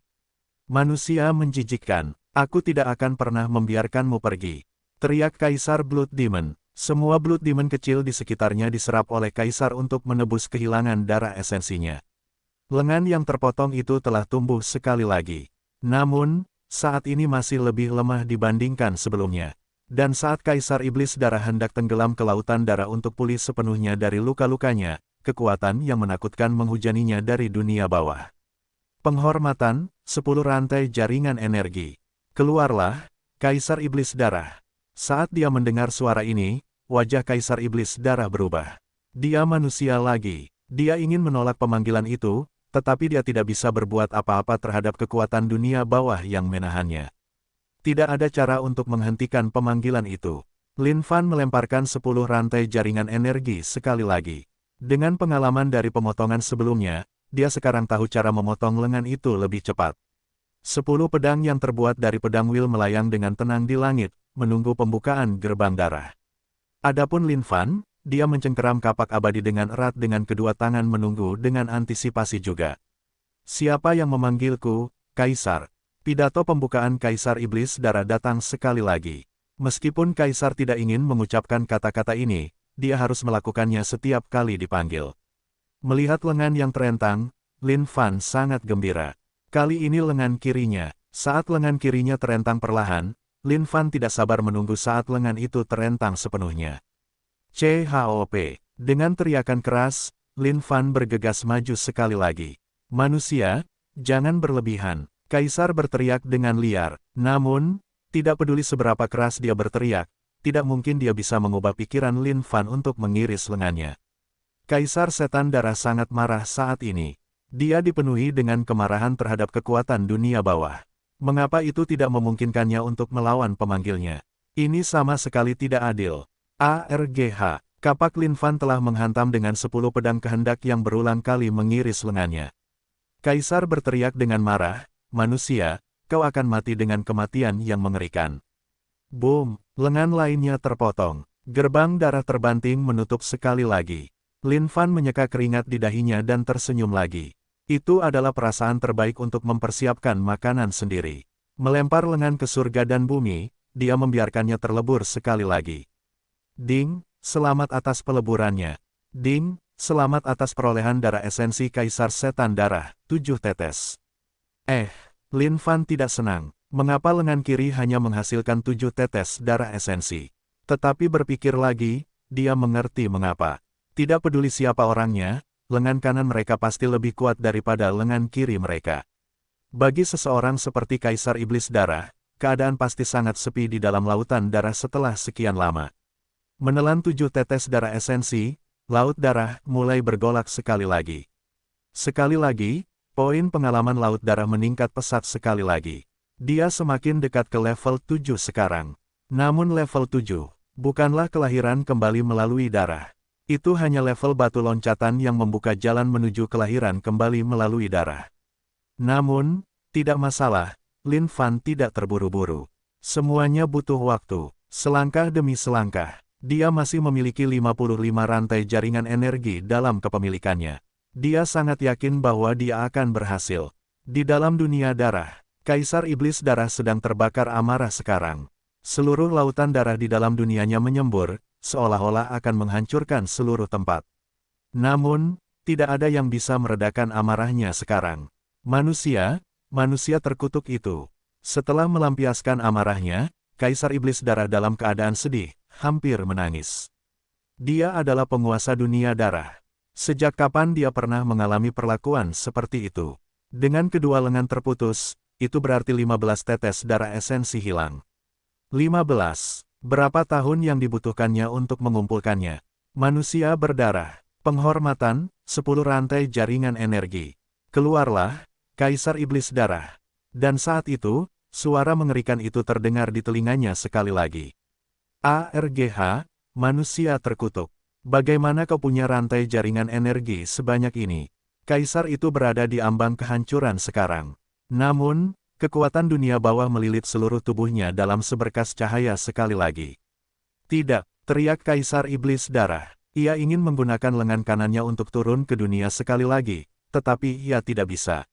Manusia menjijikkan, aku tidak akan pernah membiarkanmu pergi. Teriak Kaisar Blood Demon. Semua Blood Demon kecil di sekitarnya diserap oleh Kaisar untuk menebus kehilangan darah esensinya. Lengan yang terpotong itu telah tumbuh sekali lagi. Namun, saat ini masih lebih lemah dibandingkan sebelumnya. Dan saat Kaisar Iblis Darah hendak tenggelam ke lautan darah untuk pulih sepenuhnya dari luka-lukanya, kekuatan yang menakutkan menghujaninya dari dunia bawah. Penghormatan, 10 rantai jaringan energi. Keluarlah, Kaisar Iblis Darah. Saat dia mendengar suara ini, wajah Kaisar Iblis Darah berubah. Dia manusia lagi. Dia ingin menolak pemanggilan itu, tetapi dia tidak bisa berbuat apa-apa terhadap kekuatan dunia bawah yang menahannya. Tidak ada cara untuk menghentikan pemanggilan itu. Lin Fan melemparkan 10 rantai jaringan energi sekali lagi. Dengan pengalaman dari pemotongan sebelumnya, dia sekarang tahu cara memotong lengan itu lebih cepat. 10 pedang yang terbuat dari pedang Will melayang dengan tenang di langit, menunggu pembukaan gerbang darah. Adapun Lin Fan, dia mencengkeram kapak abadi dengan erat dengan kedua tangan menunggu dengan antisipasi juga. Siapa yang memanggilku, Kaisar? Pidato pembukaan Kaisar Iblis Darah datang sekali lagi. Meskipun Kaisar tidak ingin mengucapkan kata-kata ini, dia harus melakukannya setiap kali dipanggil. Melihat lengan yang terentang, Lin Fan sangat gembira. Kali ini lengan kirinya. Saat lengan kirinya terentang perlahan, Lin Fan tidak sabar menunggu saat lengan itu terentang sepenuhnya. CHOP. Dengan teriakan keras, Lin Fan bergegas maju sekali lagi. Manusia, jangan berlebihan. Kaisar berteriak dengan liar. Namun, tidak peduli seberapa keras dia berteriak, tidak mungkin dia bisa mengubah pikiran Lin Fan untuk mengiris lengannya. Kaisar Setan Darah sangat marah saat ini. Dia dipenuhi dengan kemarahan terhadap kekuatan dunia bawah. Mengapa itu tidak memungkinkannya untuk melawan pemanggilnya? Ini sama sekali tidak adil. ARGH. Kapak Lin Fan telah menghantam dengan 10 pedang kehendak yang berulang kali mengiris lengannya. Kaisar berteriak dengan marah, "Manusia, kau akan mati dengan kematian yang mengerikan." Boom, lengan lainnya terpotong. Gerbang darah terbanting menutup sekali lagi. Lin Fan menyeka keringat di dahinya dan tersenyum lagi. Itu adalah perasaan terbaik untuk mempersiapkan makanan sendiri. Melempar lengan ke surga dan bumi, dia membiarkannya terlebur sekali lagi. Ding, selamat atas peleburannya. Ding, selamat atas perolehan darah esensi Kaisar Setan Darah, 7 tetes. Lin Fan tidak senang. Mengapa lengan kiri hanya menghasilkan 7 tetes darah esensi? Tetapi berpikir lagi, dia mengerti mengapa. Tidak peduli siapa orangnya, lengan kanan mereka pasti lebih kuat daripada lengan kiri mereka. Bagi seseorang seperti Kaisar Iblis Darah, keadaan pasti sangat sepi di dalam lautan darah setelah sekian lama. Menelan 7 tetes darah esensi, laut darah mulai bergolak sekali lagi. Sekali lagi, poin pengalaman laut darah meningkat pesat sekali lagi. Dia semakin dekat ke level 7 sekarang. Namun level 7, bukanlah kelahiran kembali melalui darah. Itu hanya level batu loncatan yang membuka jalan menuju kelahiran kembali melalui darah. Namun, tidak masalah, Lin Fan tidak terburu-buru. Semuanya butuh waktu, selangkah demi selangkah. Dia masih memiliki 55 rantai jaringan energi dalam kepemilikannya. Dia sangat yakin bahwa dia akan berhasil. Di dalam dunia darah, Kaisar Iblis Darah sedang terbakar amarah sekarang. Seluruh lautan darah di dalam dunianya menyembur, seolah-olah akan menghancurkan seluruh tempat. Namun, tidak ada yang bisa meredakan amarahnya sekarang. Manusia terkutuk itu. Setelah melampiaskan amarahnya, Kaisar Iblis Darah dalam keadaan sedih, hampir menangis. Dia adalah penguasa dunia darah. Sejak kapan dia pernah mengalami perlakuan seperti itu? Dengan kedua lengan terputus, itu berarti 15 tetes darah esensi hilang. 15. Berapa tahun yang dibutuhkannya untuk mengumpulkannya? Manusia berdarah. Penghormatan, 10 rantai jaringan energi. Keluarlah, Kaisar Iblis Darah. Dan saat itu, suara mengerikan itu terdengar di telinganya sekali lagi. ARGH, manusia terkutuk. Bagaimana kau punya rantai jaringan energi sebanyak ini? Kaisar itu berada di ambang kehancuran sekarang. Namun, kekuatan dunia bawah melilit seluruh tubuhnya dalam seberkas cahaya sekali lagi. Tidak, teriak Kaisar Iblis Darah. Ia ingin menggunakan lengan kanannya untuk turun ke dunia sekali lagi, tetapi ia tidak bisa.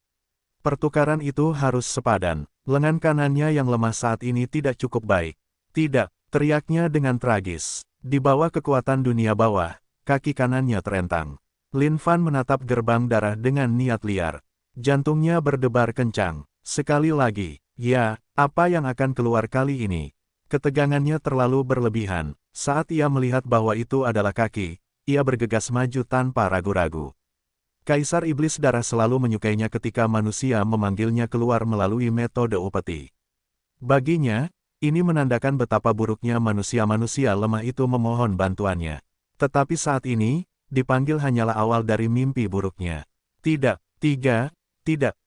Pertukaran itu harus sepadan. Lengan kanannya yang lemah saat ini tidak cukup baik. Tidak, teriaknya dengan tragis. Di bawah kekuatan dunia bawah, kaki kanannya terentang. Lin Fan menatap gerbang darah dengan niat liar. Jantungnya berdebar kencang. Sekali lagi, ya, apa yang akan keluar kali ini? Ketegangannya terlalu berlebihan. Saat ia melihat bahwa itu adalah kaki, ia bergegas maju tanpa ragu-ragu. Kaisar Iblis Darah selalu menyukainya ketika manusia memanggilnya keluar melalui metode upeti. Baginya, ini menandakan betapa buruknya manusia-manusia lemah itu memohon bantuannya. Tetapi saat ini, dipanggil hanyalah awal dari mimpi buruknya. Tidak,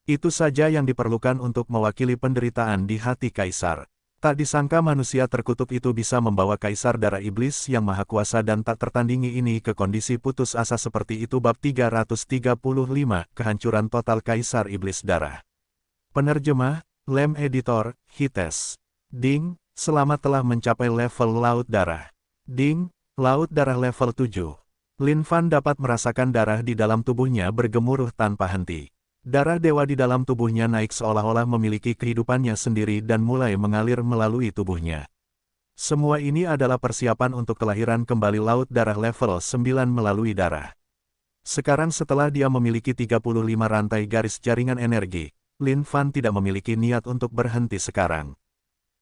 itu saja yang diperlukan untuk mewakili penderitaan di hati Kaisar. Tak disangka manusia terkutuk itu bisa membawa Kaisar Darah Iblis yang maha kuasa dan tak tertandingi ini ke kondisi putus asa seperti itu. Bab 335, Kehancuran Total Kaisar Iblis Darah. Penerjemah, Lem Editor, Hites. Ding, selamat telah mencapai level Laut Darah. Ding, Laut Darah level 7. Lin Fan dapat merasakan darah di dalam tubuhnya bergemuruh tanpa henti. Darah dewa di dalam tubuhnya naik seolah-olah memiliki kehidupannya sendiri dan mulai mengalir melalui tubuhnya. Semua ini adalah persiapan untuk kelahiran kembali Laut Darah level 9 melalui darah. Sekarang setelah dia memiliki 35 rantai garis jaringan energi, Lin Fan tidak memiliki niat untuk berhenti sekarang.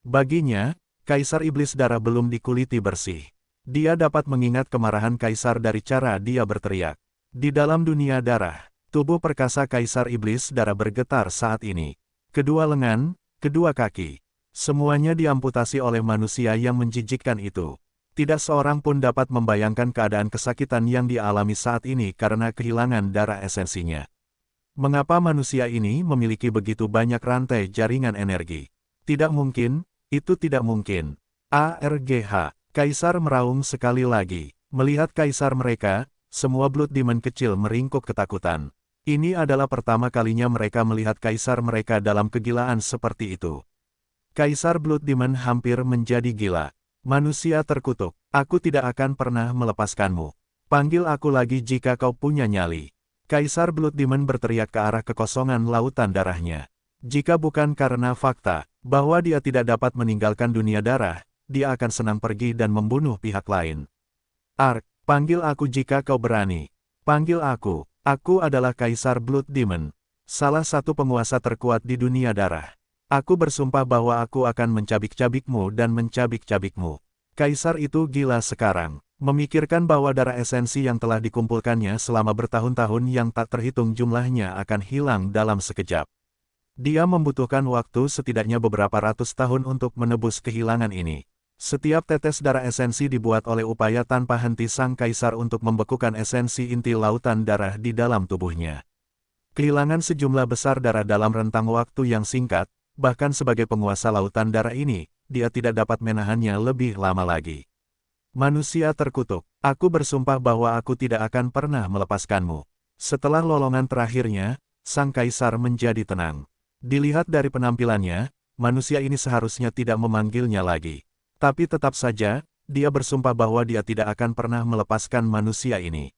Baginya, Kaisar Iblis Darah belum dikuliti bersih. Dia dapat mengingat kemarahan Kaisar dari cara dia berteriak. Di dalam dunia darah, tubuh perkasa Kaisar Iblis Darah bergetar saat ini. kedua lengan, kedua kaki. Semuanya diamputasi oleh manusia yang menjijikkan itu. Tidak seorang pun dapat membayangkan keadaan kesakitan yang dialami saat ini karena kehilangan darah esensinya. Mengapa manusia ini memiliki begitu banyak rantai jaringan energi? Tidak mungkin, itu tidak mungkin. ARGH, Kaisar meraung sekali lagi. Melihat kaisar mereka, semua Blood Demon kecil meringkuk ketakutan. Ini adalah pertama kalinya mereka melihat kaisar mereka dalam kegilaan seperti itu. Kaisar Blood Demon hampir menjadi gila. Manusia terkutuk, aku tidak akan pernah melepaskanmu. Panggil aku lagi jika kau punya nyali. Kaisar Blood Demon berteriak ke arah kekosongan lautan darahnya. Jika bukan karena fakta, bahwa dia tidak dapat meninggalkan dunia darah, dia akan senang pergi dan membunuh pihak lain. Ark, panggil aku jika kau berani. Panggil aku adalah Kaisar Blood Demon. Salah satu penguasa terkuat di dunia darah. Aku bersumpah bahwa aku akan mencabik-cabikmu dan mencabik-cabikmu. Kaisar itu gila sekarang, memikirkan bahwa darah esensi yang telah dikumpulkannya selama bertahun-tahun yang tak terhitung jumlahnya akan hilang dalam sekejap. Dia membutuhkan waktu setidaknya beberapa ratus tahun untuk menebus kehilangan ini. Setiap tetes darah esensi dibuat oleh upaya tanpa henti sang kaisar untuk membekukan esensi inti lautan darah di dalam tubuhnya. Kehilangan sejumlah besar darah dalam rentang waktu yang singkat, bahkan sebagai penguasa lautan darah ini, dia tidak dapat menahannya lebih lama lagi. Manusia terkutuk, aku bersumpah bahwa aku tidak akan pernah melepaskanmu. Setelah lolongan terakhirnya, sang kaisar menjadi tenang. Dilihat dari penampilannya, manusia ini seharusnya tidak memanggilnya lagi. Tapi tetap saja, dia bersumpah bahwa dia tidak akan pernah melepaskan manusia ini.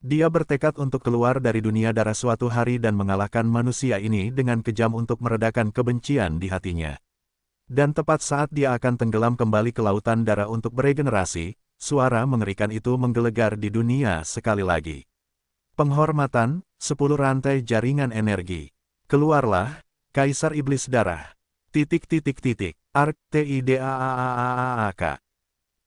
Dia bertekad untuk keluar dari dunia darah suatu hari dan mengalahkan manusia ini dengan kejam untuk meredakan kebencian di hatinya. Dan tepat saat dia akan tenggelam kembali ke lautan darah untuk beregenerasi, suara mengerikan itu menggelegar di dunia sekali lagi. Penghormatan, 10 rantai jaringan energi. Keluarlah, Kaisar Iblis Darah. Ark TIDAAAAAK.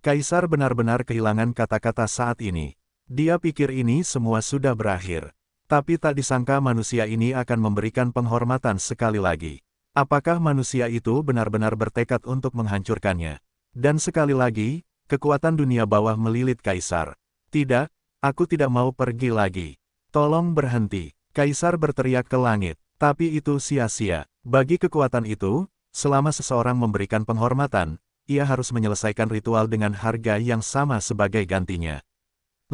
Kaisar benar-benar kehilangan kata-kata saat ini. Dia pikir ini semua sudah berakhir. Tapi tak disangka manusia ini akan memberikan penghormatan sekali lagi. Apakah manusia itu benar-benar bertekad untuk menghancurkannya? Dan sekali lagi, kekuatan dunia bawah melilit Kaisar. Tidak, aku tidak mau pergi lagi. Tolong berhenti. Kaisar berteriak ke langit. Tapi itu sia-sia. Bagi kekuatan itu, selama seseorang memberikan penghormatan, ia harus menyelesaikan ritual dengan harga yang sama sebagai gantinya.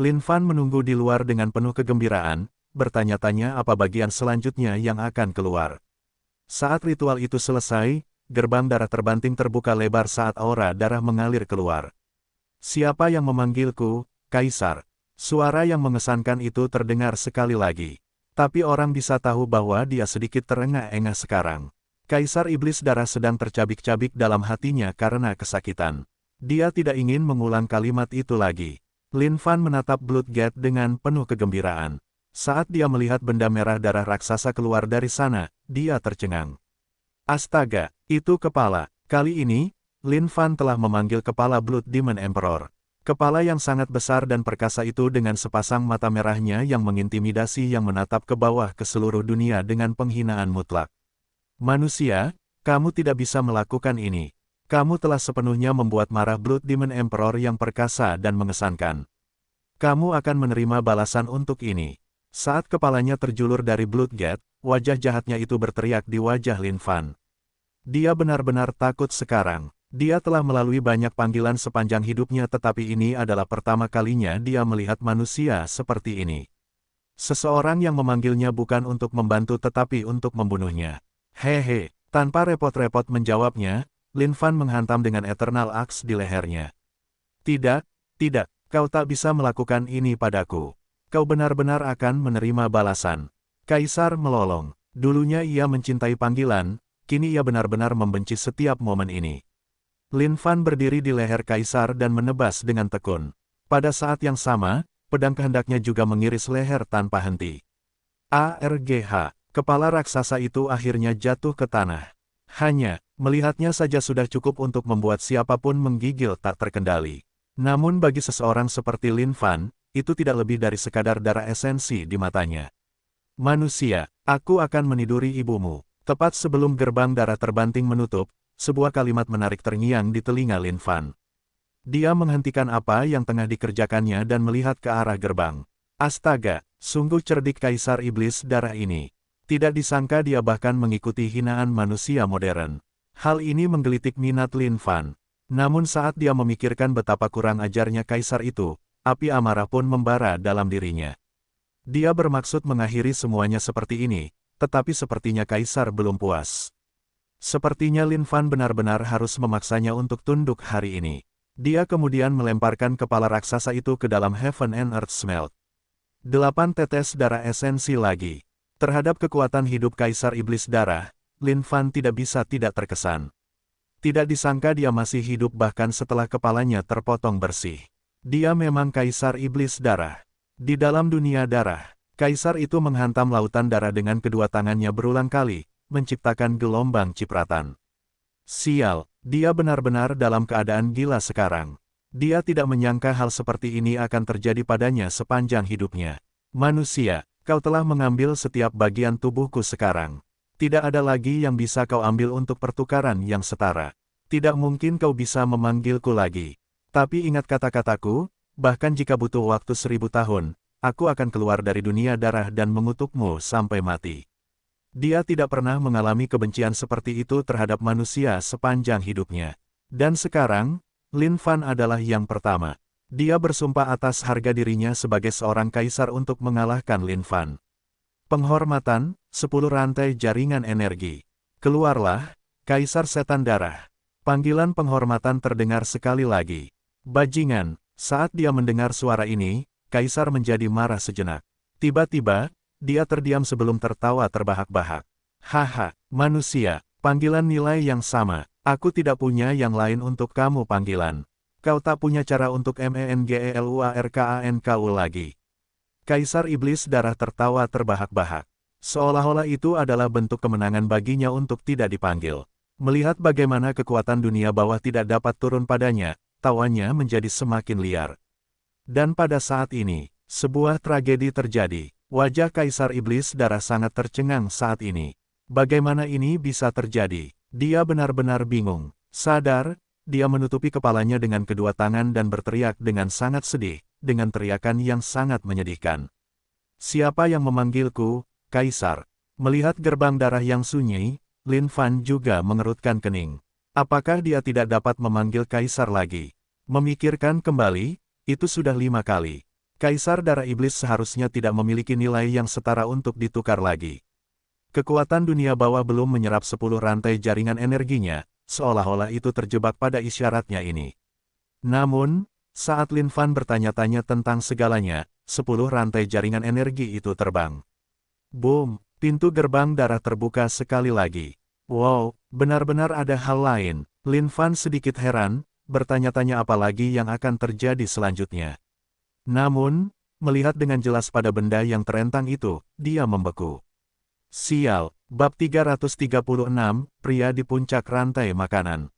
Lin Fan menunggu di luar dengan penuh kegembiraan, bertanya-tanya apa bagian selanjutnya yang akan keluar. Saat ritual itu selesai, gerbang darah terbanting terbuka lebar saat aura darah mengalir keluar. Siapa yang memanggilku, Kaisar? Suara yang mengesankan itu terdengar sekali lagi. Tapi orang bisa tahu bahwa dia sedikit terengah-engah sekarang. Kaisar Iblis Darah sedang tercabik-cabik dalam hatinya karena kesakitan. Dia tidak ingin mengulang kalimat itu lagi. Lin Fan menatap Bloodgate dengan penuh kegembiraan. Saat dia melihat benda merah darah raksasa keluar dari sana, dia tercengang. Astaga, itu kepala. Kali ini, Lin Fan telah memanggil kepala Blood Demon Emperor. Kepala yang sangat besar dan perkasa itu dengan sepasang mata merahnya yang mengintimidasi yang menatap ke bawah ke seluruh dunia dengan penghinaan mutlak. Manusia, kamu tidak bisa melakukan ini. Kamu telah sepenuhnya membuat marah Blood Demon Emperor yang perkasa dan mengesankan. Kamu akan menerima balasan untuk ini. Saat kepalanya terjulur dari Bloodgate, wajah jahatnya itu berteriak di wajah Lin Fan. Dia benar-benar takut sekarang. Dia telah melalui banyak panggilan sepanjang hidupnya tetapi ini adalah pertama kalinya dia melihat manusia seperti ini. Seseorang yang memanggilnya bukan untuk membantu tetapi untuk membunuhnya. Hehe, tanpa repot-repot menjawabnya, Lin Fan menghantam dengan Eternal Axe di lehernya. Tidak, kau tak bisa melakukan ini padaku. Kau benar-benar akan menerima balasan. Kaisar melolong. Dulunya ia mencintai panggilan, kini ia benar-benar membenci setiap momen ini. Lin Fan berdiri di leher Kaisar dan menebas dengan tekun. Pada saat yang sama, pedang kehendaknya juga mengiris leher tanpa henti. ARGH. Kepala raksasa itu akhirnya jatuh ke tanah. Hanya, melihatnya saja sudah cukup untuk membuat siapapun menggigil tak terkendali. Namun bagi seseorang seperti Lin Fan, itu tidak lebih dari sekadar darah esensi di matanya. Manusia, aku akan meniduri ibumu. Tepat sebelum gerbang darah terbanting menutup, sebuah kalimat menarik terngiang di telinga Lin Fan. Dia menghentikan apa yang tengah dikerjakannya dan melihat ke arah gerbang. Astaga, sungguh cerdik Kaisar Iblis Darah ini. Tidak disangka dia bahkan mengikuti hinaan manusia modern. Hal ini menggelitik minat Lin Fan. Namun saat dia memikirkan betapa kurang ajarnya Kaisar itu, api amarah pun membara dalam dirinya. Dia bermaksud mengakhiri semuanya seperti ini, tetapi sepertinya Kaisar belum puas. Sepertinya Lin Fan benar-benar harus memaksanya untuk tunduk hari ini. Dia kemudian melemparkan kepala raksasa itu ke dalam Heaven and Earth Smelt. 8 tetes darah esensi lagi. Terhadap kekuatan hidup Kaisar Iblis Darah, Lin Fan tidak bisa tidak terkesan. Tidak disangka dia masih hidup bahkan setelah kepalanya terpotong bersih. Dia memang Kaisar Iblis Darah. Di dalam dunia darah, Kaisar itu menghantam lautan darah dengan kedua tangannya berulang kali, menciptakan gelombang cipratan. Sial, dia benar-benar dalam keadaan gila sekarang. Dia tidak menyangka hal seperti ini akan terjadi padanya sepanjang hidupnya. Manusia, kau telah mengambil setiap bagian tubuhku sekarang. Tidak ada lagi yang bisa kau ambil untuk pertukaran yang setara. Tidak mungkin kau bisa memanggilku lagi. Tapi ingat kata-kataku, bahkan jika butuh waktu 1000 tahun, aku akan keluar dari dunia darah dan mengutukmu sampai mati. Dia tidak pernah mengalami kebencian seperti itu terhadap manusia sepanjang hidupnya. Dan sekarang, Lin Fan adalah yang pertama. Dia bersumpah atas harga dirinya sebagai seorang kaisar untuk mengalahkan Lin Fan. Penghormatan, 10 rantai jaringan energi. Keluarlah, Kaisar Setan Darah. Panggilan penghormatan terdengar sekali lagi. Bajingan, saat dia mendengar suara ini, Kaisar menjadi marah sejenak. Tiba-tiba, dia terdiam sebelum tertawa terbahak-bahak. Haha, manusia, panggilan nilai yang sama. Aku tidak punya yang lain untuk kamu panggilan. Kau tak punya cara untuk mengeluarkanku lagi. Kaisar Iblis Darah tertawa terbahak-bahak. Seolah-olah itu adalah bentuk kemenangan baginya untuk tidak dipanggil. Melihat bagaimana kekuatan dunia bawah tidak dapat turun padanya, tawanya menjadi semakin liar. Dan pada saat ini, sebuah tragedi terjadi. Wajah Kaisar Iblis Darah sangat tercengang saat ini. Bagaimana ini bisa terjadi? Dia benar-benar bingung. Sadar, dia menutupi kepalanya dengan kedua tangan dan berteriak dengan sangat sedih, dengan teriakan yang sangat menyedihkan. Siapa yang memanggilku, Kaisar? Melihat gerbang darah yang sunyi, Lin Fan juga mengerutkan kening. Apakah dia tidak dapat memanggil Kaisar lagi? Memikirkan kembali, itu sudah 5 kali. Kaisar Darah Iblis seharusnya tidak memiliki nilai yang setara untuk ditukar lagi. Kekuatan dunia bawah belum menyerap 10 rantai jaringan energinya, seolah-olah itu terjebak pada isyaratnya ini. Namun, saat Lin Fan bertanya-tanya tentang segalanya, 10 rantai jaringan energi itu terbang. Boom, pintu gerbang darah terbuka sekali lagi. Wow, benar-benar ada hal lain. Lin Fan sedikit heran, bertanya-tanya apa lagi yang akan terjadi selanjutnya. Namun, melihat dengan jelas pada benda yang terentang itu, dia membeku. Sial, bab 336, pria di puncak rantai makanan.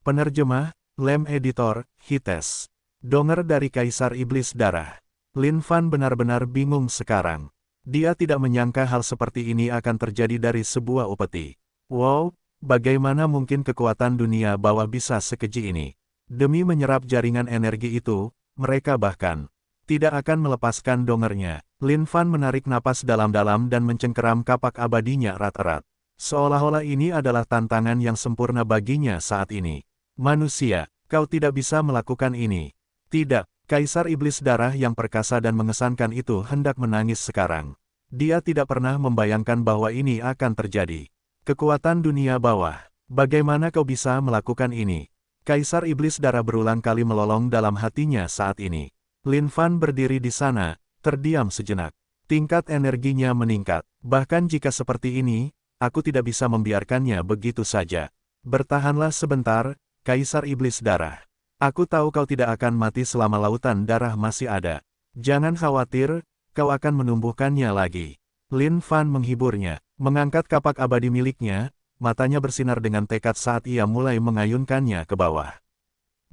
Penerjemah, Lem Editor, Hites. Donger dari Kaisar Iblis Darah. Lin Fan benar-benar bingung sekarang. Dia tidak menyangka hal seperti ini akan terjadi dari sebuah upeti. Wow, bagaimana mungkin kekuatan dunia bawah bisa sekeji ini? Demi menyerap jaringan energi itu, mereka bahkan tidak akan melepaskan dongernya. Lin Fan menarik napas dalam-dalam dan mencengkeram kapak abadinya erat-erat. Seolah-olah ini adalah tantangan yang sempurna baginya saat ini. Manusia, kau tidak bisa melakukan ini. Tidak, Kaisar Iblis Darah yang perkasa dan mengesankan itu hendak menangis sekarang. Dia tidak pernah membayangkan bahwa ini akan terjadi. Kekuatan dunia bawah. Bagaimana kau bisa melakukan ini? Kaisar Iblis Darah berulang kali melolong dalam hatinya saat ini. Lin Fan berdiri di sana, terdiam sejenak. Tingkat energinya meningkat. Bahkan jika seperti ini, aku tidak bisa membiarkannya begitu saja. Bertahanlah sebentar, Kaisar Iblis Darah. Aku tahu kau tidak akan mati selama lautan darah masih ada. Jangan khawatir, kau akan menumbuhkannya lagi. Lin Fan menghiburnya, mengangkat kapak abadi miliknya, matanya bersinar dengan tekad saat ia mulai mengayunkannya ke bawah.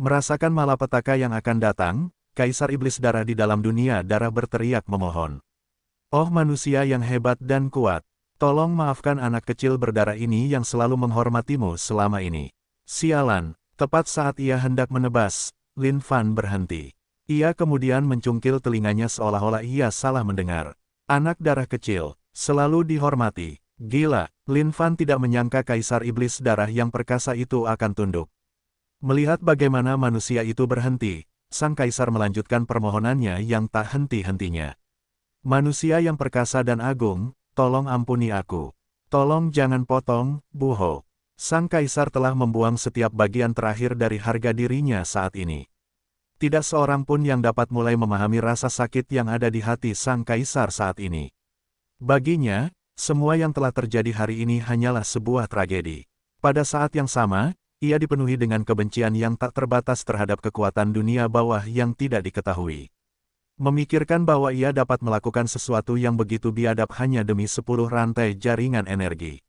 Merasakan malapetaka yang akan datang, Kaisar Iblis Darah di dalam dunia darah berteriak memohon. Oh manusia yang hebat dan kuat, Tolong maafkan anak kecil berdarah ini yang selalu menghormatimu selama ini. Sialan, tepat saat ia hendak menebas, Lin Fan berhenti. Ia kemudian mencungkil telinganya seolah-olah ia salah mendengar. Anak darah kecil, selalu dihormati. Gila, Lin Fan tidak menyangka Kaisar Iblis Darah yang perkasa itu akan tunduk. Melihat bagaimana manusia itu berhenti, sang Kaisar melanjutkan permohonannya yang tak henti-hentinya. Manusia yang perkasa dan agung, tolong ampuni aku. Tolong jangan potong, Bu Ho. Sang Kaisar telah membuang setiap bagian terakhir dari harga dirinya saat ini. Tidak seorang pun yang dapat mulai memahami rasa sakit yang ada di hati sang Kaisar saat ini. Baginya, semua yang telah terjadi hari ini hanyalah sebuah tragedi. Pada saat yang sama, ia dipenuhi dengan kebencian yang tak terbatas terhadap kekuatan dunia bawah yang tidak diketahui. Memikirkan bahwa ia dapat melakukan sesuatu yang begitu biadab hanya demi 10 rantai jaringan energi.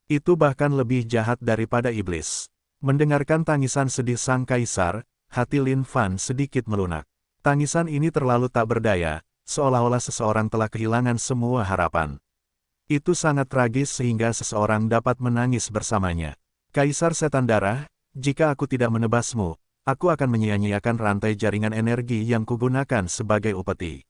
Itu bahkan lebih jahat daripada iblis. Mendengarkan tangisan sedih sang Kaisar, hati Lin Fan sedikit melunak. Tangisan ini terlalu tak berdaya, seolah-olah seseorang telah kehilangan semua harapan. Itu sangat tragis sehingga seseorang dapat menangis bersamanya. Kaisar Setan Darah, jika aku tidak menebasmu, aku akan menyia-nyiakan rantai jaringan energi yang kugunakan sebagai upeti.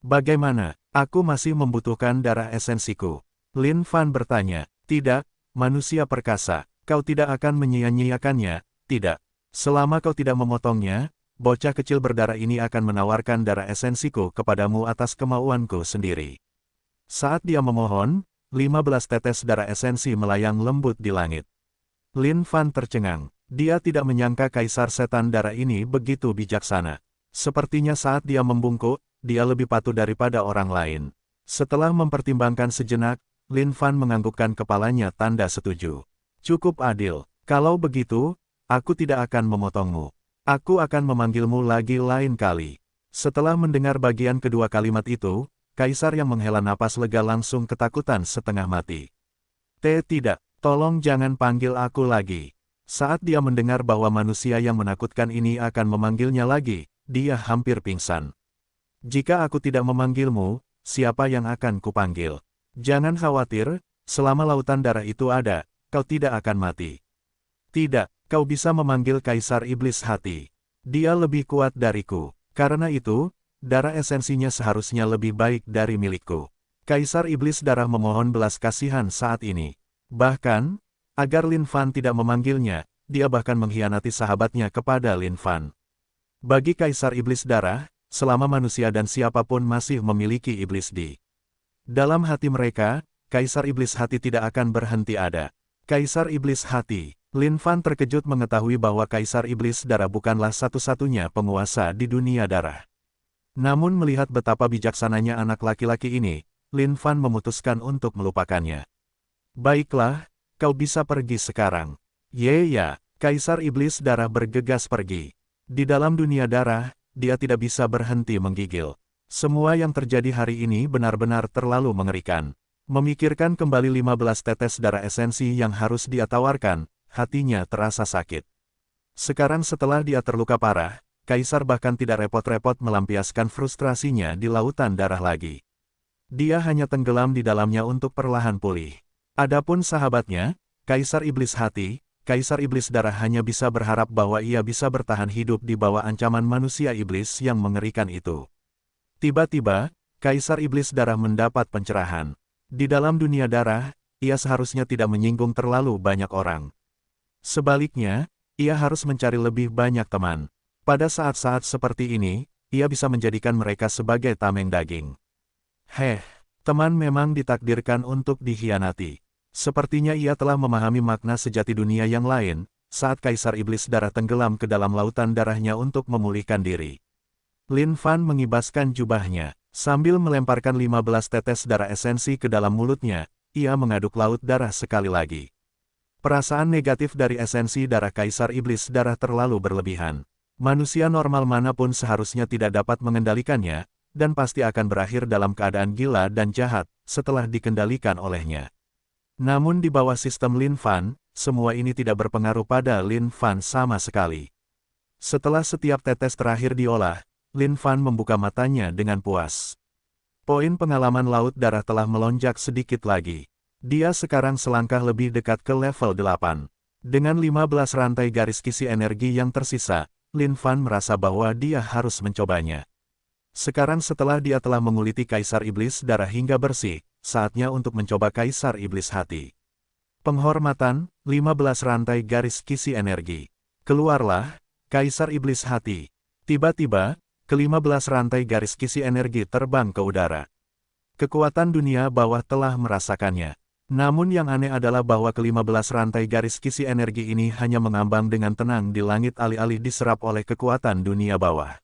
Bagaimana? Aku masih membutuhkan darah esensiku. Lin Fan bertanya. Tidak, manusia perkasa, kau tidak akan menyia-nyiakannya, tidak. Selama kau tidak memotongnya, bocah kecil berdarah ini akan menawarkan darah esensiku kepadamu atas kemauanku sendiri. Saat dia memohon, 15 tetes darah esensi melayang lembut di langit. Lin Fan tercengang. Dia tidak menyangka Kaisar Setan Darah ini begitu bijaksana. Sepertinya saat dia membungkuk, dia lebih patuh daripada orang lain. Setelah mempertimbangkan sejenak, Lin Fan menganggukkan kepalanya tanda setuju. Cukup adil. Kalau begitu, aku tidak akan memotongmu. Aku akan memanggilmu lagi lain kali. Setelah mendengar bagian kedua kalimat itu, Kaisar yang menghela napas lega langsung ketakutan setengah mati. Tidak, tolong jangan panggil aku lagi. Saat dia mendengar bahwa manusia yang menakutkan ini akan memanggilnya lagi, dia hampir pingsan. Jika aku tidak memanggilmu, siapa yang akan kupanggil? Jangan khawatir, selama lautan darah itu ada, kau tidak akan mati. Tidak, kau bisa memanggil Kaisar Iblis Hati. Dia lebih kuat dariku. Karena itu, darah esensinya seharusnya lebih baik dari milikku. Kaisar Iblis Darah memohon belas kasihan saat ini. Bahkan, agar Lin Fan tidak memanggilnya, dia bahkan mengkhianati sahabatnya kepada Lin Fan. Bagi Kaisar Iblis Darah, selama manusia dan siapapun masih memiliki iblis di dalam hati mereka, Kaisar Iblis Hati tidak akan berhenti ada. Kaisar Iblis Hati, Lin Fan terkejut mengetahui bahwa Kaisar Iblis Darah bukanlah satu-satunya penguasa di dunia darah. Namun melihat betapa bijaksananya anak laki-laki ini, Lin Fan memutuskan untuk melupakannya. Baiklah, kau bisa pergi sekarang. Ya, Kaisar Iblis Darah bergegas pergi. Di dalam dunia darah, dia tidak bisa berhenti menggigil. Semua yang terjadi hari ini benar-benar terlalu mengerikan. Memikirkan kembali 15 tetes darah esensi yang harus dia tawarkan, hatinya terasa sakit. Sekarang setelah dia terluka parah, Kaisar bahkan tidak repot-repot melampiaskan frustrasinya di lautan darah lagi. Dia hanya tenggelam di dalamnya untuk perlahan pulih. Adapun sahabatnya, Kaisar Iblis Hati, Kaisar Iblis Darah hanya bisa berharap bahwa ia bisa bertahan hidup di bawah ancaman manusia iblis yang mengerikan itu. Tiba-tiba, Kaisar Iblis Darah mendapat pencerahan. Di dalam dunia darah, ia seharusnya tidak menyinggung terlalu banyak orang. Sebaliknya, ia harus mencari lebih banyak teman. Pada saat-saat seperti ini, ia bisa menjadikan mereka sebagai tameng daging. Teman memang ditakdirkan untuk dikhianati. Sepertinya ia telah memahami makna sejati dunia yang lain, saat Kaisar Iblis Darah tenggelam ke dalam lautan darahnya untuk memulihkan diri. Lin Fan mengibaskan jubahnya, sambil melemparkan 15 tetes darah esensi ke dalam mulutnya, ia mengaduk laut darah sekali lagi. Perasaan negatif dari esensi darah Kaisar Iblis Darah terlalu berlebihan. Manusia normal manapun seharusnya tidak dapat mengendalikannya, dan pasti akan berakhir dalam keadaan gila dan jahat, setelah dikendalikan olehnya. Namun di bawah sistem Lin Fan, semua ini tidak berpengaruh pada Lin Fan sama sekali. Setelah setiap tetes terakhir diolah, Lin Fan membuka matanya dengan puas. Poin pengalaman laut darah telah melonjak sedikit lagi. Dia sekarang selangkah lebih dekat ke level 8. Dengan 15 rantai garis kisi energi yang tersisa, Lin Fan merasa bahwa dia harus mencobanya. Sekarang setelah dia telah menguliti Kaisar Iblis Darah hingga bersih, saatnya untuk mencoba Kaisar Iblis Hati. Penghormatan, 15 rantai garis kisi energi. Keluarlah, Kaisar Iblis Hati. Tiba-tiba, ke-15 rantai garis kisi energi terbang ke udara. Kekuatan dunia bawah telah merasakannya. Namun yang aneh adalah bahwa ke-15 rantai garis kisi energi ini hanya mengambang dengan tenang di langit alih-alih diserap oleh kekuatan dunia bawah.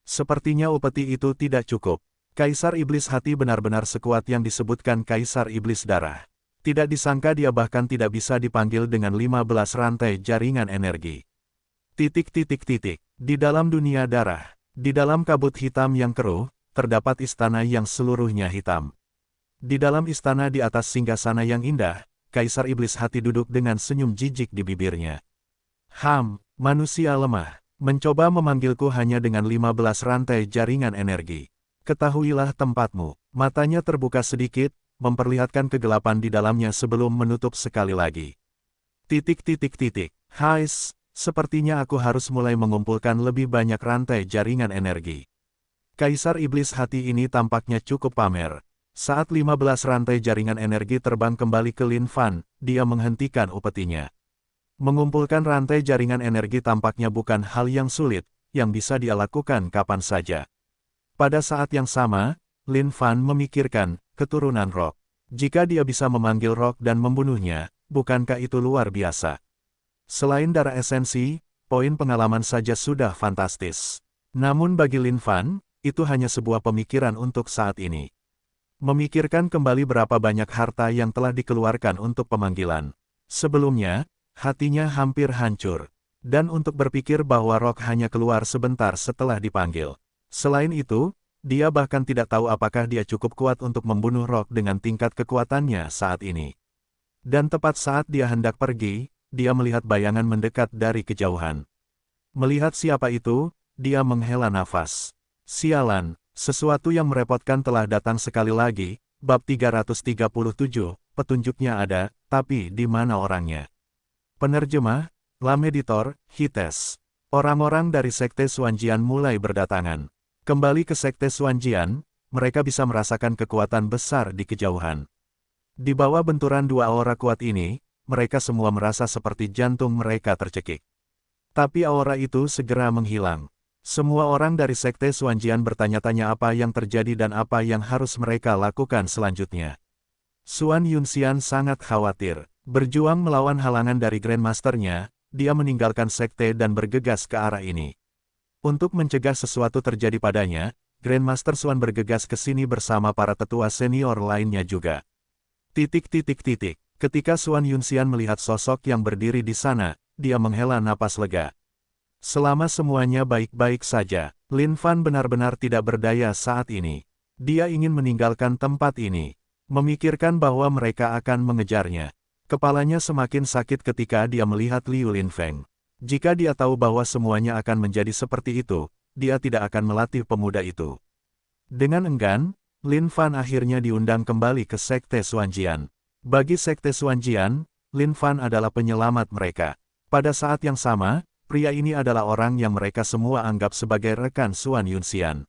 Sepertinya upeti itu tidak cukup. Kaisar Iblis Hati benar-benar sekuat yang disebutkan Kaisar Iblis Darah. Tidak disangka dia bahkan tidak bisa dipanggil dengan 15 rantai jaringan energi. Di dalam dunia darah, di dalam kabut hitam yang keruh, terdapat istana yang seluruhnya hitam. Di dalam istana di atas singgasana yang indah, Kaisar Iblis Hati duduk dengan senyum jijik di bibirnya. Manusia lemah, mencoba memanggilku hanya dengan 15 rantai jaringan energi. Ketahuilah tempatmu. Matanya terbuka sedikit, memperlihatkan kegelapan di dalamnya sebelum menutup sekali lagi. Sepertinya aku harus mulai mengumpulkan lebih banyak rantai jaringan energi. Kaisar Iblis Hati ini tampaknya cukup pamer. Saat 15 rantai jaringan energi terbang kembali ke Lin Fan, dia menghentikan upetinya. Mengumpulkan rantai jaringan energi tampaknya bukan hal yang sulit, yang bisa dia lakukan kapan saja. Pada saat yang sama, Lin Fan memikirkan, keturunan Rock. Jika dia bisa memanggil Rock dan membunuhnya, bukankah itu luar biasa? Selain darah esensi, poin pengalaman saja sudah fantastis. Namun bagi Lin Fan, itu hanya sebuah pemikiran untuk saat ini. Memikirkan kembali berapa banyak harta yang telah dikeluarkan untuk pemanggilan. Sebelumnya, hatinya hampir hancur. Dan untuk berpikir bahwa Rock hanya keluar sebentar setelah dipanggil. Selain itu, dia bahkan tidak tahu apakah dia cukup kuat untuk membunuh Rock dengan tingkat kekuatannya saat ini. Dan tepat saat dia hendak pergi, dia melihat bayangan mendekat dari kejauhan. Melihat siapa itu, dia menghela nafas. Sialan, sesuatu yang merepotkan telah datang sekali lagi. Bab 337, petunjuknya ada, tapi di mana orangnya? Penerjemah, Lameditor, Hites. Orang-orang dari Sekte Xuanjian mulai berdatangan. Kembali ke Sekte Xuanjian, mereka bisa merasakan kekuatan besar di kejauhan. Di bawah benturan dua aura kuat ini, mereka semua merasa seperti jantung mereka tercekik. Tapi aura itu segera menghilang. Semua orang dari Sekte Xuanjian bertanya-tanya apa yang terjadi dan apa yang harus mereka lakukan selanjutnya. Xuan Yunxian sangat khawatir. Berjuang melawan halangan dari Grandmasternya, dia meninggalkan sekte dan bergegas ke arah ini. Untuk mencegah sesuatu terjadi padanya, Grandmaster Xuan bergegas ke sini bersama para tetua senior lainnya juga. Ketika Xuan Yunxian melihat sosok yang berdiri di sana, dia menghela napas lega. Selama semuanya baik-baik saja, Lin Fan benar-benar tidak berdaya saat ini. Dia ingin meninggalkan tempat ini. Memikirkan bahwa mereka akan mengejarnya. Kepalanya semakin sakit ketika dia melihat Liu Linfeng. Jika dia tahu bahwa semuanya akan menjadi seperti itu, dia tidak akan melatih pemuda itu. Dengan enggan, Lin Fan akhirnya diundang kembali ke Sekte Xuanjian. Bagi Sekte Xuanjian, Lin Fan adalah penyelamat mereka. Pada saat yang sama, pria ini adalah orang yang mereka semua anggap sebagai rekan Xuan Yunxian.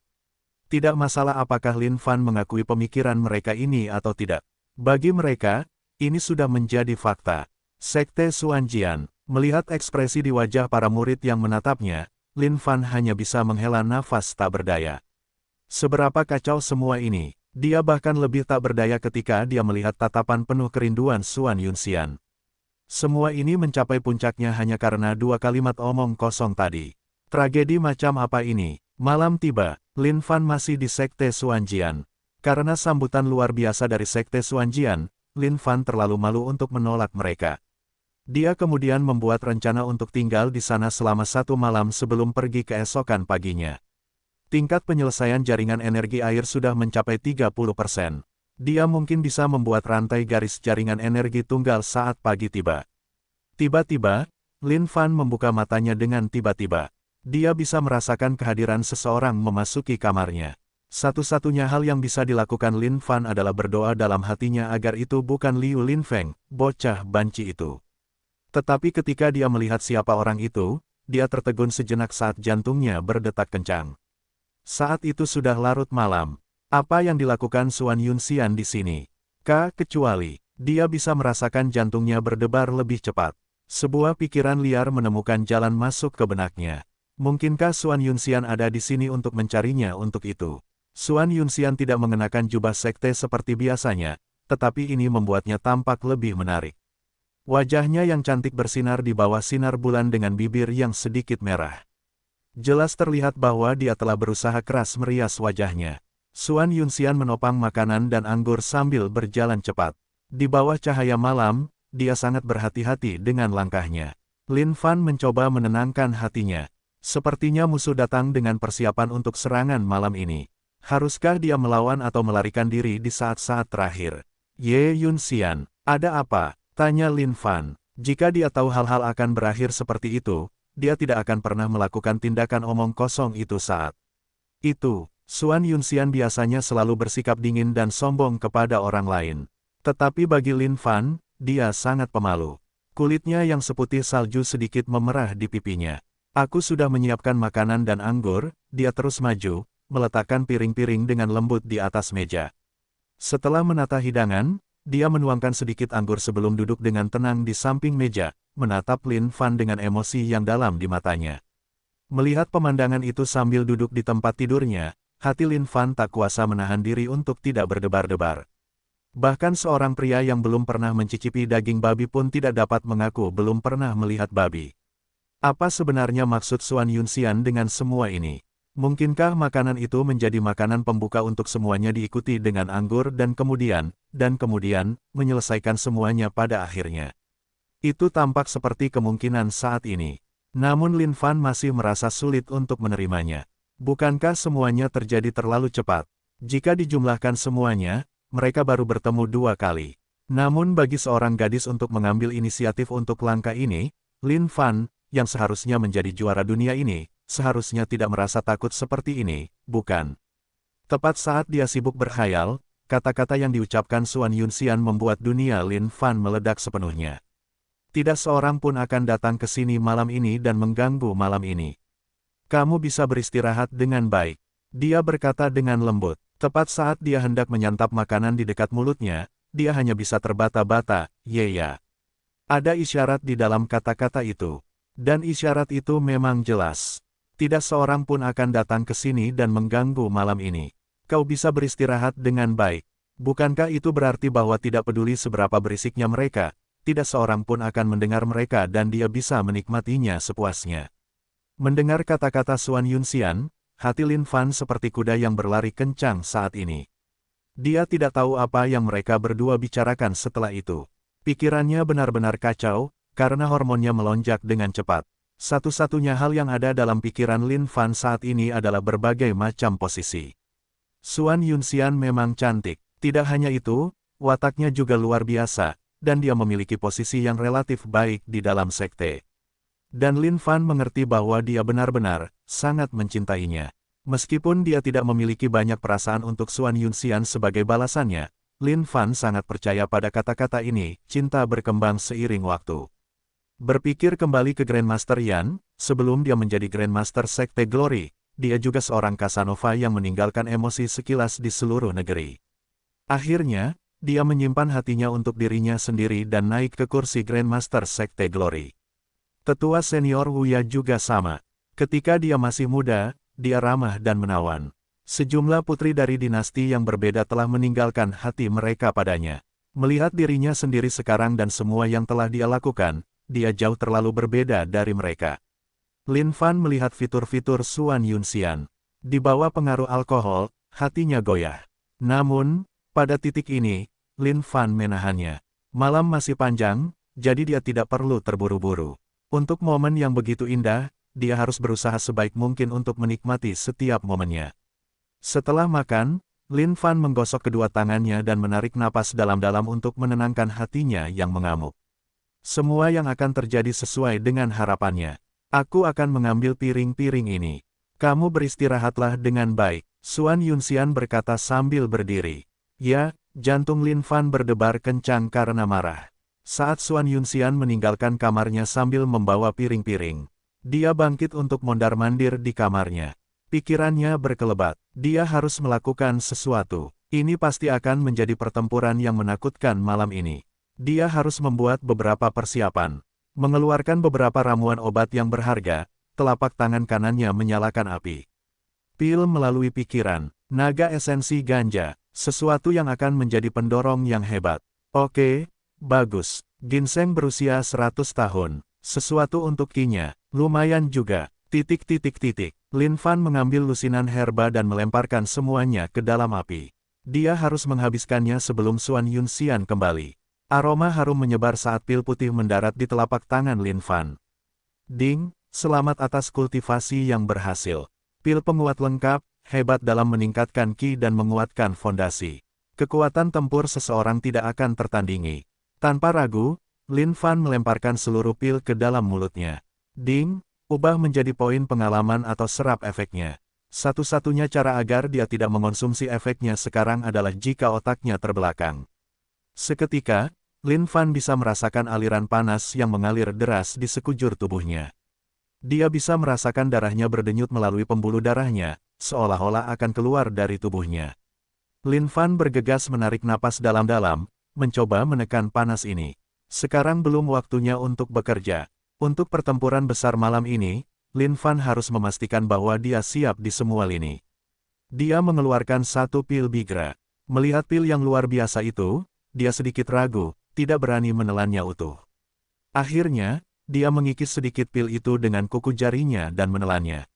Tidak masalah apakah Lin Fan mengakui pemikiran mereka ini atau tidak. Bagi mereka, ini sudah menjadi fakta. Sekte Xuanjian, melihat ekspresi di wajah para murid yang menatapnya, Lin Fan hanya bisa menghela nafas tak berdaya. Seberapa kacau semua ini, dia bahkan lebih tak berdaya ketika dia melihat tatapan penuh kerinduan Xuan Yunxian. Semua ini mencapai puncaknya hanya karena dua kalimat omong kosong tadi. Tragedi macam apa ini? Malam tiba, Lin Fan masih di Sekte Xuanjian. Karena sambutan luar biasa dari Sekte Xuanjian, Lin Fan terlalu malu untuk menolak mereka. Dia kemudian membuat rencana untuk tinggal di sana selama 1 malam sebelum pergi keesokan paginya. Tingkat penyelesaian jaringan energi air sudah mencapai 30%. Dia mungkin bisa membuat rantai garis jaringan energi tunggal saat pagi tiba. Tiba-tiba, Lin Fan membuka matanya dengan tiba-tiba. Dia bisa merasakan kehadiran seseorang memasuki kamarnya. Satu-satunya hal yang bisa dilakukan Lin Fan adalah berdoa dalam hatinya agar itu bukan Liu Linfeng, bocah banci itu. Tetapi ketika dia melihat siapa orang itu, dia tertegun sejenak saat jantungnya berdetak kencang. Saat itu sudah larut malam. Apa yang dilakukan Xuan Yunxian di sini? Kecuali, dia bisa merasakan jantungnya berdebar lebih cepat. Sebuah pikiran liar menemukan jalan masuk ke benaknya. Mungkinkah Xuan Yunxian ada di sini untuk mencarinya untuk itu? Xuan Yunxian tidak mengenakan jubah sekte seperti biasanya, tetapi ini membuatnya tampak lebih menarik. Wajahnya yang cantik bersinar di bawah sinar bulan dengan bibir yang sedikit merah. Jelas terlihat bahwa dia telah berusaha keras merias wajahnya. Xuan Yunxian menopang makanan dan anggur sambil berjalan cepat. Di bawah cahaya malam, dia sangat berhati-hati dengan langkahnya. Lin Fan mencoba menenangkan hatinya. Sepertinya musuh datang dengan persiapan untuk serangan malam ini. Haruskah dia melawan atau melarikan diri di saat-saat terakhir? Ye Yunxian, ada apa? Tanya Lin Fan. Jika dia tahu hal-hal akan berakhir seperti itu, dia tidak akan pernah melakukan tindakan omong kosong itu saat itu. Xuan Yunxian biasanya selalu bersikap dingin dan sombong kepada orang lain. Tetapi bagi Lin Fan, dia sangat pemalu. Kulitnya yang seputih salju sedikit memerah di pipinya. Aku sudah menyiapkan makanan dan anggur, dia terus maju, meletakkan piring-piring dengan lembut di atas meja. Setelah menata hidangan, dia menuangkan sedikit anggur sebelum duduk dengan tenang di samping meja, menatap Lin Fan dengan emosi yang dalam di matanya. Melihat pemandangan itu sambil duduk di tempat tidurnya, hati Lin Fan tak kuasa menahan diri untuk tidak berdebar-debar. Bahkan seorang pria yang belum pernah mencicipi daging babi pun tidak dapat mengaku belum pernah melihat babi. Apa sebenarnya maksud Xuan Yunxian dengan semua ini? Mungkinkah makanan itu menjadi makanan pembuka untuk semuanya diikuti dengan anggur dan kemudian, menyelesaikan semuanya pada akhirnya? Itu tampak seperti kemungkinan saat ini. Namun Lin Fan masih merasa sulit untuk menerimanya. Bukankah semuanya terjadi terlalu cepat? Jika dijumlahkan semuanya, mereka baru bertemu 2 kali. Namun bagi seorang gadis untuk mengambil inisiatif untuk langkah ini, Lin Fan, yang seharusnya menjadi juara dunia ini, seharusnya tidak merasa takut seperti ini, bukan? Tepat saat dia sibuk berkhayal, kata-kata yang diucapkan Xuan Yunxian membuat dunia Lin Fan meledak sepenuhnya. Tidak seorang pun akan datang ke sini malam ini dan mengganggu malam ini. Kamu bisa beristirahat dengan baik. Dia berkata dengan lembut. Tepat saat dia hendak menyantap makanan di dekat mulutnya, dia hanya bisa terbata-bata, ya. Ada isyarat di dalam kata-kata itu. Dan isyarat itu memang jelas. Tidak seorang pun akan datang ke sini dan mengganggu malam ini. Kau bisa beristirahat dengan baik. Bukankah itu berarti bahwa tidak peduli seberapa berisiknya mereka, tidak seorang pun akan mendengar mereka dan dia bisa menikmatinya sepuasnya. Mendengar kata-kata Xuan Yunxian, hati Lin Fan seperti kuda yang berlari kencang saat ini. Dia tidak tahu apa yang mereka berdua bicarakan setelah itu. Pikirannya benar-benar kacau, karena hormonnya melonjak dengan cepat. Satu-satunya hal yang ada dalam pikiran Lin Fan saat ini adalah berbagai macam posisi. Xuan Yunxian memang cantik. Tidak hanya itu, wataknya juga luar biasa, dan dia memiliki posisi yang relatif baik di dalam sekte. Dan Lin Fan mengerti bahwa dia benar-benar sangat mencintainya. Meskipun dia tidak memiliki banyak perasaan untuk Xuan Yunxian sebagai balasannya, Lin Fan sangat percaya pada kata-kata ini, cinta berkembang seiring waktu. Berpikir kembali ke Grandmaster Yan, sebelum dia menjadi Grandmaster Sekte Glory, dia juga seorang Casanova yang meninggalkan emosi sekilas di seluruh negeri. Akhirnya, dia menyimpan hatinya untuk dirinya sendiri dan naik ke kursi Grandmaster Sekte Glory. Tetua senior Wuya juga sama. Ketika dia masih muda, dia ramah dan menawan. Sejumlah putri dari dinasti yang berbeda telah meninggalkan hati mereka padanya. Melihat dirinya sendiri sekarang dan semua yang telah dia lakukan, dia jauh terlalu berbeda dari mereka. Lin Fan melihat fitur-fitur Xuan Yunxian. Di bawah pengaruh alkohol, hatinya goyah. Namun, pada titik ini, Lin Fan menahannya. Malam masih panjang, jadi dia tidak perlu terburu-buru. Untuk momen yang begitu indah, dia harus berusaha sebaik mungkin untuk menikmati setiap momennya. Setelah makan, Lin Fan menggosok kedua tangannya dan menarik napas dalam-dalam untuk menenangkan hatinya yang mengamuk. Semua yang akan terjadi sesuai dengan harapannya. Aku akan mengambil piring-piring ini. Kamu beristirahatlah dengan baik, Xuan Yunxian berkata sambil berdiri. Ya, jantung Lin Fan berdebar kencang karena marah. Saat Xuan Yunxian meninggalkan kamarnya sambil membawa piring-piring, dia bangkit untuk mondar-mandir di kamarnya. Pikirannya berkelebat, dia harus melakukan sesuatu. Ini pasti akan menjadi pertempuran yang menakutkan malam ini. Dia harus membuat beberapa persiapan. Mengeluarkan beberapa ramuan obat yang berharga, telapak tangan kanannya menyalakan api. Pil melalui pikiran, naga esensi ganja, sesuatu yang akan menjadi pendorong yang hebat. Oke, bagus. Ginseng berusia 100 tahun. Sesuatu untuk Kinya, lumayan juga. Lin Fan mengambil lusinan herba dan melemparkan semuanya ke dalam api. Dia harus menghabiskannya sebelum Xuan Yunxian kembali. Aroma harum menyebar saat pil putih mendarat di telapak tangan Lin Fan. Ding, selamat atas kultivasi yang berhasil. Pil penguat lengkap, hebat dalam meningkatkan ki dan menguatkan fondasi. Kekuatan tempur seseorang tidak akan tertandingi. Tanpa ragu, Lin Fan melemparkan seluruh pil ke dalam mulutnya. Ding, ubah menjadi poin pengalaman atau serap efeknya. Satu-satunya cara agar dia tidak mengonsumsi efeknya sekarang adalah jika otaknya terbelakang. Seketika, Lin Fan bisa merasakan aliran panas yang mengalir deras di sekujur tubuhnya. Dia bisa merasakan darahnya berdenyut melalui pembuluh darahnya, seolah-olah akan keluar dari tubuhnya. Lin Fan bergegas menarik napas dalam-dalam, mencoba menekan panas ini. Sekarang belum waktunya untuk bekerja. Untuk pertempuran besar malam ini, Lin Fan harus memastikan bahwa dia siap di semua lini. Dia mengeluarkan satu pil Bigra. Melihat pil yang luar biasa itu, dia sedikit ragu, tidak berani menelannya utuh. Akhirnya, dia mengikis sedikit pil itu dengan kuku jarinya dan menelannya.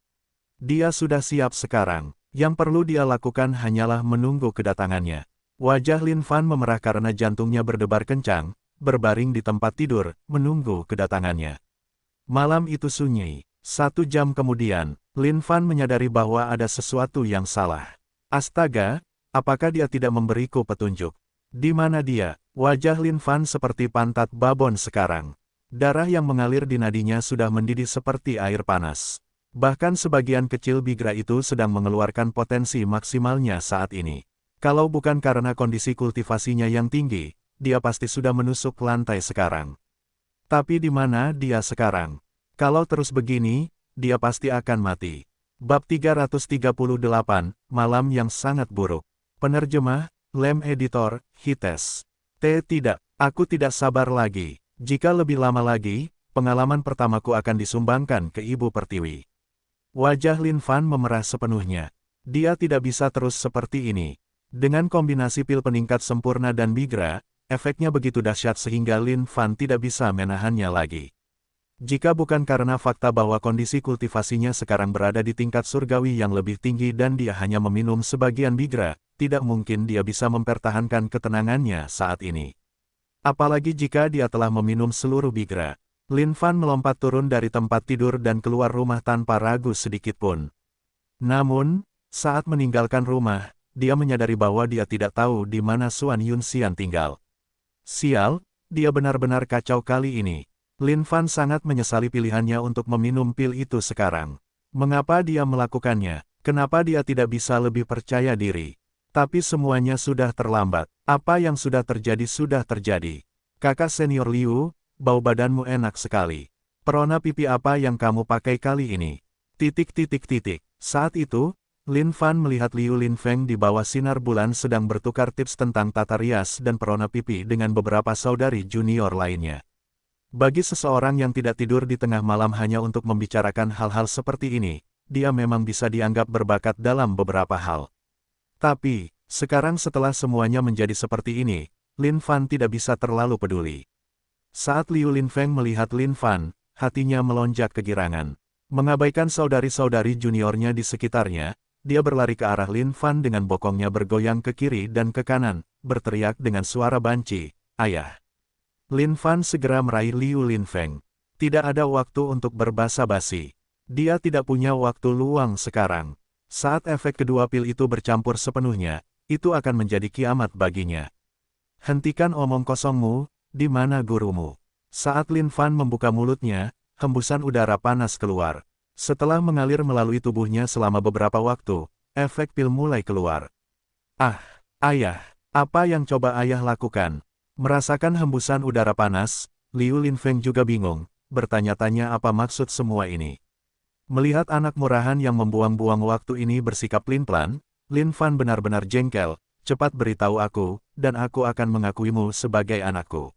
Dia sudah siap sekarang. Yang perlu dia lakukan hanyalah menunggu kedatangannya. Wajah Lin Fan memerah karena jantungnya berdebar kencang, berbaring di tempat tidur, menunggu kedatangannya. Malam itu sunyi. 1 jam kemudian, Lin Fan menyadari bahwa ada sesuatu yang salah. Astaga, apakah dia tidak memberiku petunjuk? Di mana dia? Wajah Lin Fan seperti pantat babon sekarang. Darah yang mengalir di nadinya sudah mendidih seperti air panas. Bahkan sebagian kecil Bigra itu sedang mengeluarkan potensi maksimalnya saat ini. Kalau bukan karena kondisi kultivasinya yang tinggi, dia pasti sudah menusuk lantai sekarang. Tapi di mana dia sekarang? Kalau terus begini, dia pasti akan mati. Bab 338, Malam yang sangat buruk. Penerjemah, Lem Editor, Hites. Tidak, aku tidak sabar lagi. Jika lebih lama lagi, pengalaman pertamaku akan disumbangkan ke Ibu Pertiwi. Wajah Lin Fan memerah sepenuhnya. Dia tidak bisa terus seperti ini. Dengan kombinasi pil peningkat sempurna dan Bigra, efeknya begitu dahsyat sehingga Lin Fan tidak bisa menahannya lagi. Jika bukan karena fakta bahwa kondisi kultivasinya sekarang berada di tingkat surgawi yang lebih tinggi dan dia hanya meminum sebagian Bigra, tidak mungkin dia bisa mempertahankan ketenangannya saat ini. Apalagi jika dia telah meminum seluruh Bigra. Lin Fan melompat turun dari tempat tidur dan keluar rumah tanpa ragu sedikitpun. Namun, saat meninggalkan rumah, dia menyadari bahwa dia tidak tahu di mana Xuan Yunxian tinggal. Sial, dia benar-benar kacau kali ini. Lin Fan sangat menyesali pilihannya untuk meminum pil itu sekarang. Mengapa dia melakukannya? Kenapa dia tidak bisa lebih percaya diri? Tapi semuanya sudah terlambat. Apa yang sudah terjadi. Kakak senior Liu, bau badanmu enak sekali. Perona pipi apa yang kamu pakai kali ini? Saat itu, Lin Fan melihat Liu Linfeng di bawah sinar bulan sedang bertukar tips tentang tata rias dan perona pipi dengan beberapa saudari junior lainnya. Bagi seseorang yang tidak tidur di tengah malam hanya untuk membicarakan hal-hal seperti ini, dia memang bisa dianggap berbakat dalam beberapa hal. Tapi, sekarang setelah semuanya menjadi seperti ini, Lin Fan tidak bisa terlalu peduli. Saat Liu Linfeng melihat Lin Fan, hatinya melonjak kegirangan. Mengabaikan saudari-saudari juniornya di sekitarnya, dia berlari ke arah Lin Fan dengan bokongnya bergoyang ke kiri dan ke kanan, berteriak dengan suara banci, "Ayah!" Lin Fan segera meraih Liu Linfeng. Tidak ada waktu untuk berbasa-basi. Dia tidak punya waktu luang sekarang. Saat efek kedua pil itu bercampur sepenuhnya, itu akan menjadi kiamat baginya. Hentikan omong kosongmu, di mana gurumu? Saat Lin Fan membuka mulutnya, hembusan udara panas keluar. Setelah mengalir melalui tubuhnya selama beberapa waktu, efek pil mulai keluar. Ah, ayah, apa yang coba ayah lakukan? Merasakan hembusan udara panas, Liu Linfeng juga bingung, bertanya-tanya apa maksud semua ini. Melihat anak murahan yang membuang-buang waktu ini bersikap pelin-pelan, Lin Fan benar-benar jengkel. Cepat beritahu aku, dan aku akan mengakuimu sebagai anakku.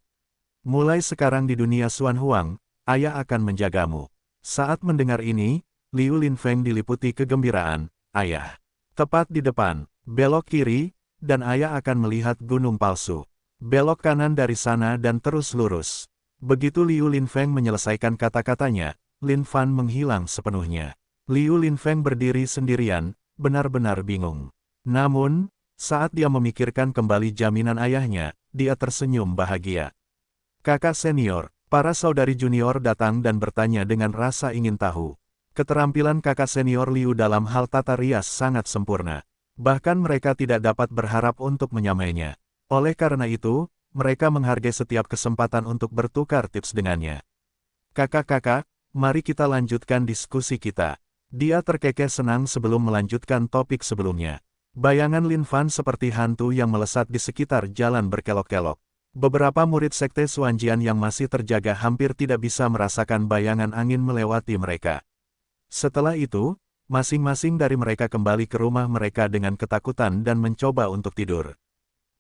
Mulai sekarang di dunia Xuan Huang, ayah akan menjagamu. Saat mendengar ini, Liu Linfeng diliputi kegembiraan. Ayah. Tepat di depan, belok kiri, dan ayah akan melihat gunung palsu. Belok kanan dari sana dan terus lurus. Begitu Liu Linfeng menyelesaikan kata-katanya, Lin Fan menghilang sepenuhnya. Liu Linfeng berdiri sendirian, benar-benar bingung. Namun, saat dia memikirkan kembali jaminan ayahnya, dia tersenyum bahagia. Kakak senior, para saudari junior datang dan bertanya dengan rasa ingin tahu. Keterampilan kakak senior Liu dalam hal tata rias sangat sempurna. Bahkan mereka tidak dapat berharap untuk menyamainya. Oleh karena itu, mereka menghargai setiap kesempatan untuk bertukar tips dengannya. Kakak-kakak, mari kita lanjutkan diskusi kita. Dia terkekeh senang sebelum melanjutkan topik sebelumnya. Bayangan Lin Fan seperti hantu yang melesat di sekitar jalan berkelok-kelok. Beberapa murid sekte Xuanjian yang masih terjaga hampir tidak bisa merasakan bayangan angin melewati mereka. Setelah itu, masing-masing dari mereka kembali ke rumah mereka dengan ketakutan dan mencoba untuk tidur.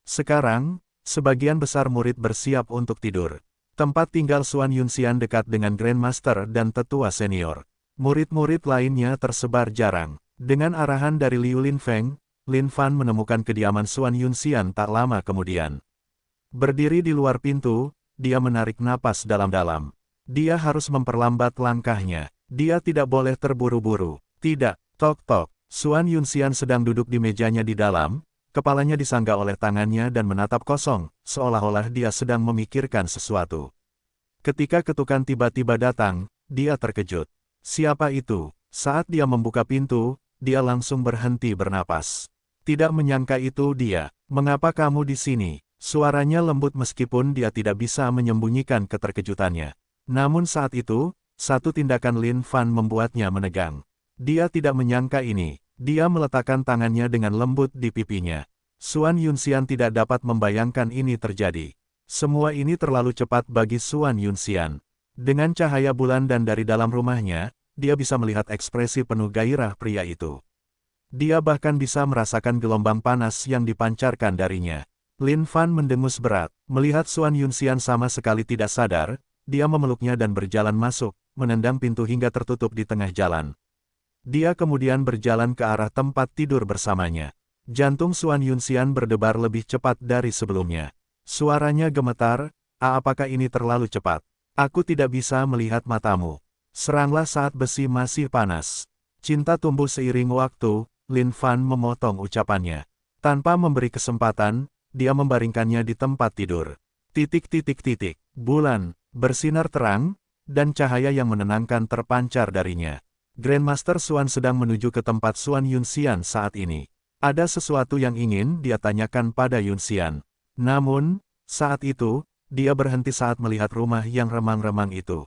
Sekarang, sebagian besar murid bersiap untuk tidur. Tempat tinggal Xuan Yunxian dekat dengan Grandmaster dan tetua senior. Murid-murid lainnya tersebar jarang. Dengan arahan dari Liu Linfeng, Lin Fan menemukan kediaman Xuan Yunxian tak lama kemudian. Berdiri di luar pintu, dia menarik napas dalam-dalam. Dia harus memperlambat langkahnya. Dia tidak boleh terburu-buru. Tidak, tok-tok. Xuan Yunxian sedang duduk di mejanya di dalam, kepalanya disanggah oleh tangannya dan menatap kosong, seolah-olah dia sedang memikirkan sesuatu. Ketika ketukan tiba-tiba datang, dia terkejut. Siapa itu? Saat dia membuka pintu, dia langsung berhenti bernapas. Tidak menyangka itu dia. Mengapa kamu di sini? Suaranya lembut meskipun dia tidak bisa menyembunyikan keterkejutannya. Namun saat itu, satu tindakan Lin Fan membuatnya menegang. Dia tidak menyangka ini. Dia meletakkan tangannya dengan lembut di pipinya. Xuan Yunxian tidak dapat membayangkan ini terjadi. Semua ini terlalu cepat bagi Xuan Yunxian. Dengan cahaya bulan dan dari dalam rumahnya, dia bisa melihat ekspresi penuh gairah pria itu. Dia bahkan bisa merasakan gelombang panas yang dipancarkan darinya. Lin Fan mendengus berat. Melihat Xuan Yunxian sama sekali tidak sadar, dia memeluknya dan berjalan masuk, menendang pintu hingga tertutup di tengah jalan. Dia kemudian berjalan ke arah tempat tidur bersamanya. Jantung Xuan Yunxian berdebar lebih cepat dari sebelumnya. Suaranya gemetar, apakah ini terlalu cepat? Aku tidak bisa melihat matamu. Seranglah saat besi masih panas. Cinta tumbuh seiring waktu, Lin Fan memotong ucapannya. Tanpa memberi kesempatan, dia membaringkannya di tempat tidur. Bulan, bersinar terang, dan cahaya yang menenangkan terpancar darinya. Grandmaster Xuan sedang menuju ke tempat Xuan Yunxian saat ini. Ada sesuatu yang ingin dia tanyakan pada Yunxian. Namun, saat itu, dia berhenti saat melihat rumah yang remang-remang itu.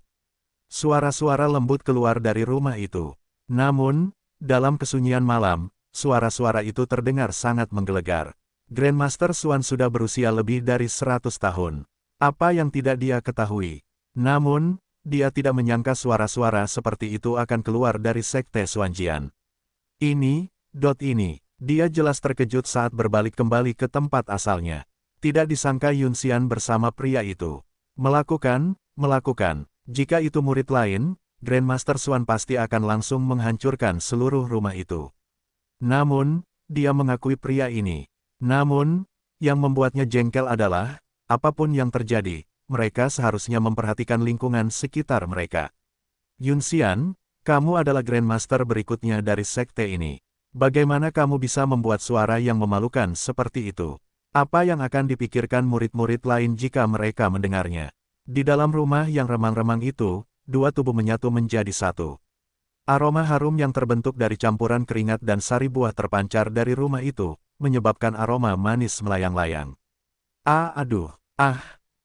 Suara-suara lembut keluar dari rumah itu. Namun, dalam kesunyian malam, suara-suara itu terdengar sangat menggelegar. Grandmaster Xuan sudah berusia lebih dari 100 tahun. Apa yang tidak dia ketahui? Namun, dia tidak menyangka suara-suara seperti itu akan keluar dari sekte Xuanjian. Ini. Dia jelas terkejut saat berbalik kembali ke tempat asalnya. Tidak disangka Yunxian bersama pria itu. Melakukan. Jika itu murid lain, Grandmaster Xuan pasti akan langsung menghancurkan seluruh rumah itu. Namun, dia mengakui pria ini. Namun, yang membuatnya jengkel adalah, apapun yang terjadi, mereka seharusnya memperhatikan lingkungan sekitar mereka. Yunxian, kamu adalah Grandmaster berikutnya dari sekte ini. Bagaimana kamu bisa membuat suara yang memalukan seperti itu? Apa yang akan dipikirkan murid-murid lain jika mereka mendengarnya? Di dalam rumah yang remang-remang itu, dua tubuh menyatu menjadi satu. Aroma harum yang terbentuk dari campuran keringat dan sari buah terpancar dari rumah itu, menyebabkan aroma manis melayang-layang.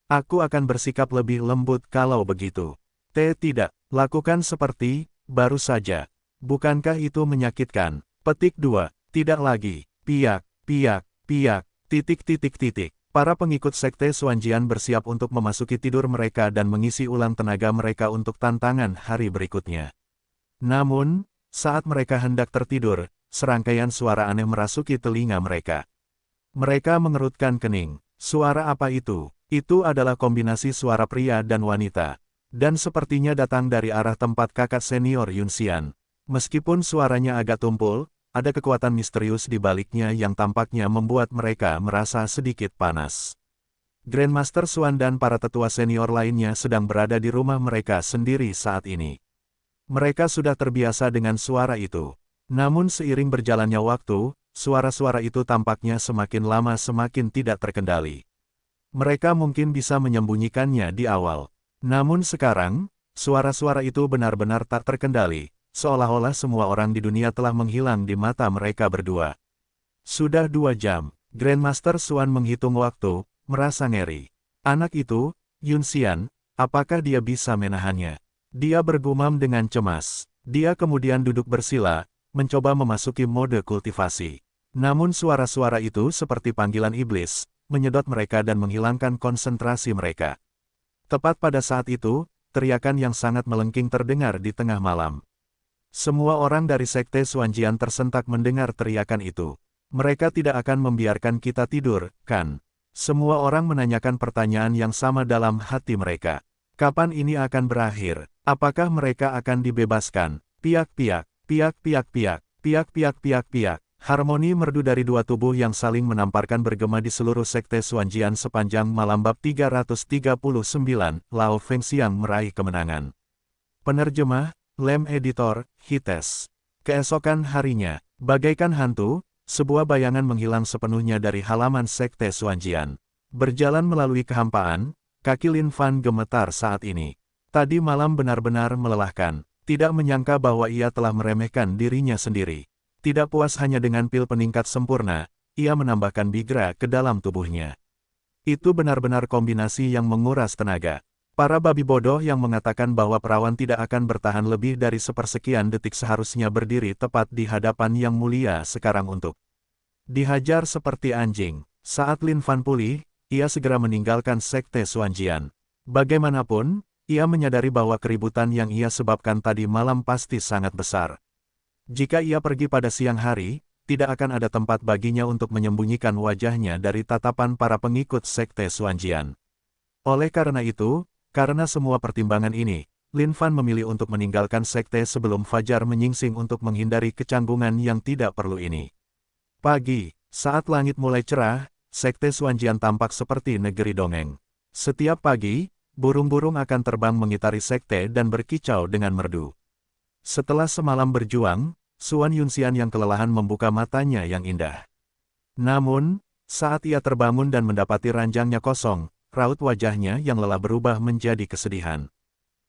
Aku akan bersikap lebih lembut kalau begitu. Tidak, lakukan seperti, baru saja. Bukankah itu menyakitkan? Petik 2. Tidak lagi. Piak, piak, piak, titik titik titik. Para pengikut Sekte Xuanjian bersiap untuk memasuki tidur mereka dan mengisi ulang tenaga mereka untuk tantangan hari berikutnya. Namun, saat mereka hendak tertidur, serangkaian suara aneh merasuki telinga mereka. Mereka mengerutkan kening. Suara apa itu? Itu adalah kombinasi suara pria dan wanita. Dan sepertinya datang dari arah tempat kakak senior Yunxian. Meskipun suaranya agak tumpul, ada kekuatan misterius di baliknya yang tampaknya membuat mereka merasa sedikit panas. Grandmaster Xuan dan para tetua senior lainnya sedang berada di rumah mereka sendiri saat ini. Mereka sudah terbiasa dengan suara itu. Namun seiring berjalannya waktu, suara-suara itu tampaknya semakin lama semakin tidak terkendali. Mereka mungkin bisa menyembunyikannya di awal. Namun sekarang, suara-suara itu benar-benar tak terkendali, seolah-olah semua orang di dunia telah menghilang di mata mereka berdua. Sudah 2 jam, Grandmaster Xuan menghitung waktu, merasa ngeri. Anak itu, Yunxian, apakah dia bisa menahannya? Dia bergumam dengan cemas. Dia kemudian duduk bersila, mencoba memasuki mode kultivasi. Namun suara-suara itu seperti panggilan iblis, menyedot mereka dan menghilangkan konsentrasi mereka. Tepat pada saat itu, teriakan yang sangat melengking terdengar di tengah malam. Semua orang dari Sekte Xuanjian tersentak mendengar teriakan itu. Mereka tidak akan membiarkan kita tidur, kan? Semua orang menanyakan pertanyaan yang sama dalam hati mereka. Kapan ini akan berakhir? Apakah mereka akan dibebaskan? Piak-piak, piak-piak-piak, piak-piak-piak-piak. Harmoni merdu dari dua tubuh yang saling menamparkan bergema di seluruh Sekte Xuanjian sepanjang malam bab 339, Lao Fengxiang meraih kemenangan. Penerjemah, Lem Editor, Hites. Keesokan harinya, bagaikan hantu, sebuah bayangan menghilang sepenuhnya dari halaman Sekte Xuanjian. Berjalan melalui kehampaan, kaki Lin Fan gemetar saat ini. Tadi malam benar-benar melelahkan, tidak menyangka bahwa ia telah meremehkan dirinya sendiri. Tidak puas hanya dengan pil peningkat sempurna, ia menambahkan bigra ke dalam tubuhnya. Itu benar-benar kombinasi yang menguras tenaga. Para babi bodoh yang mengatakan bahwa perawan tidak akan bertahan lebih dari sepersekian detik seharusnya berdiri tepat di hadapan yang mulia sekarang untuk dihajar seperti anjing. Saat Lin Fan pulih, ia segera meninggalkan Sekte Xuanjian. Bagaimanapun, ia menyadari bahwa keributan yang ia sebabkan tadi malam pasti sangat besar. Jika ia pergi pada siang hari, tidak akan ada tempat baginya untuk menyembunyikan wajahnya dari tatapan para pengikut Sekte Xuanjian. Oleh karena itu, karena semua pertimbangan ini, Lin Fan memilih untuk meninggalkan sekte sebelum fajar menyingsing untuk menghindari kecanggungan yang tidak perlu ini. Pagi, saat langit mulai cerah, Sekte Xuanjian tampak seperti negeri dongeng. Setiap pagi, burung-burung akan terbang mengitari sekte dan berkicau dengan merdu. Setelah semalam berjuang, Xuan Yunxian yang kelelahan membuka matanya yang indah. Namun, saat ia terbangun dan mendapati ranjangnya kosong, raut wajahnya yang lelah berubah menjadi kesedihan.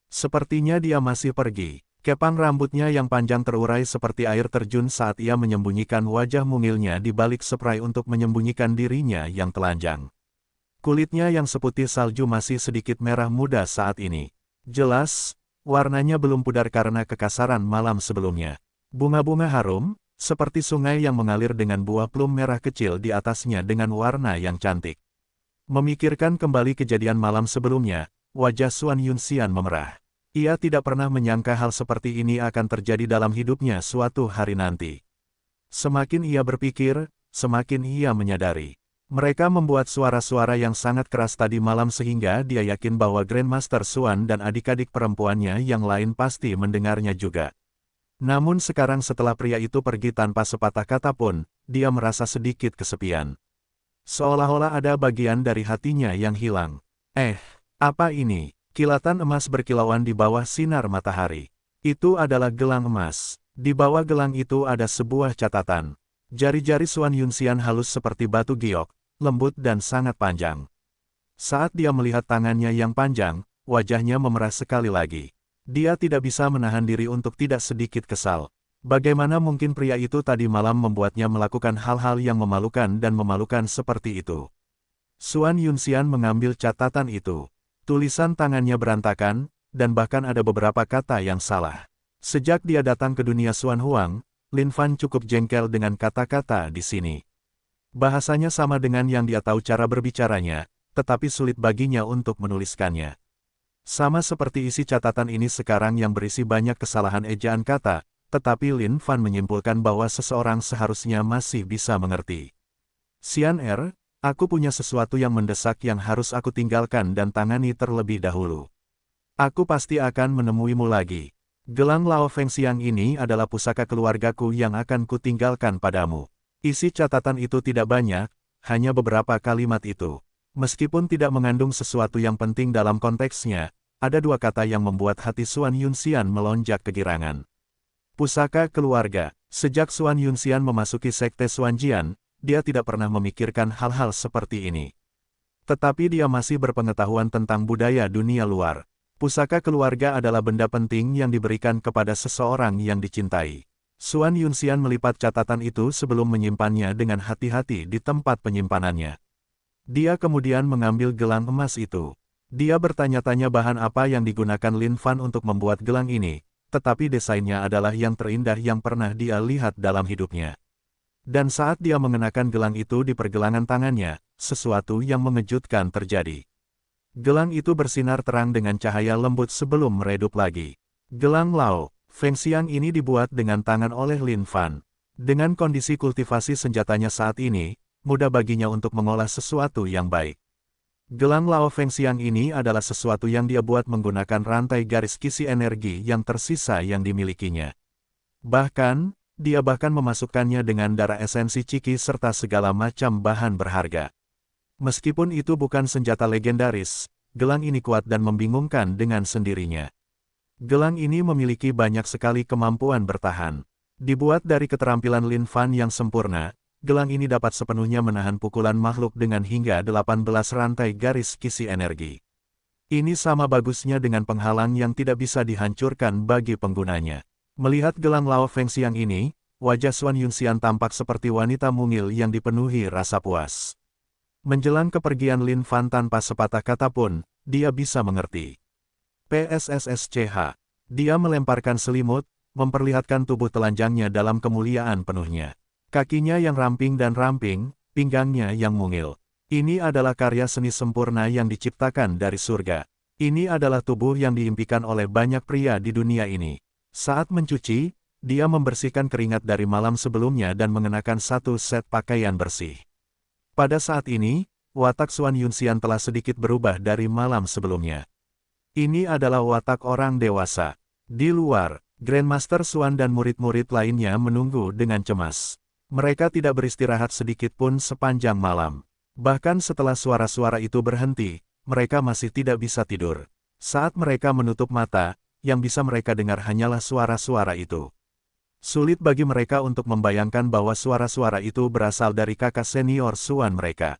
Sepertinya dia masih pergi. Kepang rambutnya yang panjang terurai seperti air terjun saat ia menyembunyikan wajah mungilnya di balik spray untuk menyembunyikan dirinya yang telanjang. Kulitnya yang seputih salju masih sedikit merah muda saat ini. Jelas, warnanya belum pudar karena kekasaran malam sebelumnya. Bunga-bunga harum, seperti sungai yang mengalir dengan buah plum merah kecil di atasnya dengan warna yang cantik. Memikirkan kembali kejadian malam sebelumnya, wajah Xuan Yunxian memerah. Ia tidak pernah menyangka hal seperti ini akan terjadi dalam hidupnya suatu hari nanti. Semakin ia berpikir, semakin ia menyadari. Mereka membuat suara-suara yang sangat keras tadi malam sehingga dia yakin bahwa Grandmaster Xuan dan adik-adik perempuannya yang lain pasti mendengarnya juga. Namun sekarang setelah pria itu pergi tanpa sepatah kata pun, dia merasa sedikit kesepian. Seolah-olah ada bagian dari hatinya yang hilang. Apa ini? Kilatan emas berkilauan di bawah sinar matahari. Itu adalah gelang emas. Di bawah gelang itu ada sebuah catatan. Jari-jari Xuan Yunxian halus seperti batu giok, lembut dan sangat panjang. Saat dia melihat tangannya yang panjang, wajahnya memerah sekali lagi. Dia tidak bisa menahan diri untuk tidak sedikit kesal. Bagaimana mungkin pria itu tadi malam membuatnya melakukan hal-hal yang memalukan dan memalukan seperti itu. Xuan Yunxian mengambil catatan itu. Tulisan tangannya berantakan, dan bahkan ada beberapa kata yang salah. Sejak dia datang ke dunia Xuan Huang, Lin Fan cukup jengkel dengan kata-kata di sini. Bahasanya sama dengan yang dia tahu cara berbicaranya, tetapi sulit baginya untuk menuliskannya. Sama seperti isi catatan ini sekarang yang berisi banyak kesalahan ejaan kata, tetapi Lin Fan menyimpulkan bahwa seseorang seharusnya masih bisa mengerti. Xian Er, aku punya sesuatu yang mendesak yang harus aku tinggalkan dan tangani terlebih dahulu. Aku pasti akan menemuimu lagi. Gelang Lao Fengxiang ini adalah pusaka keluargaku yang akan kutinggalkan padamu. Isi catatan itu tidak banyak, hanya beberapa kalimat itu. Meskipun tidak mengandung sesuatu yang penting dalam konteksnya, ada dua kata yang membuat hati Xuan Yunxian melonjak kegirangan. Pusaka keluarga. Sejak Xuan Yunxian memasuki sekte Xuanjian, dia tidak pernah memikirkan hal-hal seperti ini. Tetapi dia masih berpengetahuan tentang budaya dunia luar. Pusaka keluarga adalah benda penting yang diberikan kepada seseorang yang dicintai. Xuan Yunxian melipat catatan itu sebelum menyimpannya dengan hati-hati di tempat penyimpanannya. Dia kemudian mengambil gelang emas itu. Dia bertanya-tanya bahan apa yang digunakan Lin Fan untuk membuat gelang ini, tetapi desainnya adalah yang terindah yang pernah dia lihat dalam hidupnya. Dan saat dia mengenakan gelang itu di pergelangan tangannya, sesuatu yang mengejutkan terjadi. Gelang itu bersinar terang dengan cahaya lembut sebelum meredup lagi. Gelang Lao Fengxiang ini dibuat dengan tangan oleh Lin Fan. Dengan kondisi kultivasi senjatanya saat ini, mudah baginya untuk mengolah sesuatu yang baik. Gelang Lao Fengxiang ini adalah sesuatu yang dia buat menggunakan rantai garis kisi energi yang tersisa yang dimilikinya. Bahkan, dia memasukkannya dengan darah esensi ciki serta segala macam bahan berharga. Meskipun itu bukan senjata legendaris, gelang ini kuat dan membingungkan dengan sendirinya. Gelang ini memiliki banyak sekali kemampuan bertahan. Dibuat dari keterampilan Lin Fan yang sempurna, gelang ini dapat sepenuhnya menahan pukulan makhluk dengan hingga 18 rantai garis kisi energi. Ini sama bagusnya dengan penghalang yang tidak bisa dihancurkan bagi penggunanya. Melihat gelang Lao Fengxiang ini, wajah Xuan Yunxian tampak seperti wanita mungil yang dipenuhi rasa puas. Menjelang kepergian Lin Fan tanpa sepatah kata pun, dia bisa mengerti. PSSSCH. Dia melemparkan selimut, memperlihatkan tubuh telanjangnya dalam kemuliaan penuhnya. Kakinya yang ramping dan ramping, pinggangnya yang mungil. Ini adalah karya seni sempurna yang diciptakan dari surga. Ini adalah tubuh yang diimpikan oleh banyak pria di dunia ini. Saat mencuci, dia membersihkan keringat dari malam sebelumnya dan mengenakan satu set pakaian bersih. Pada saat ini, watak Xuan Yunxian telah sedikit berubah dari malam sebelumnya. Ini adalah watak orang dewasa. Di luar, Grandmaster Xuan dan murid-murid lainnya menunggu dengan cemas. Mereka tidak beristirahat sedikit pun sepanjang malam. Bahkan setelah suara-suara itu berhenti, mereka masih tidak bisa tidur. Saat mereka menutup mata, yang bisa mereka dengar hanyalah suara-suara itu. Sulit bagi mereka untuk membayangkan bahwa suara-suara itu berasal dari kakak senior Xuan mereka.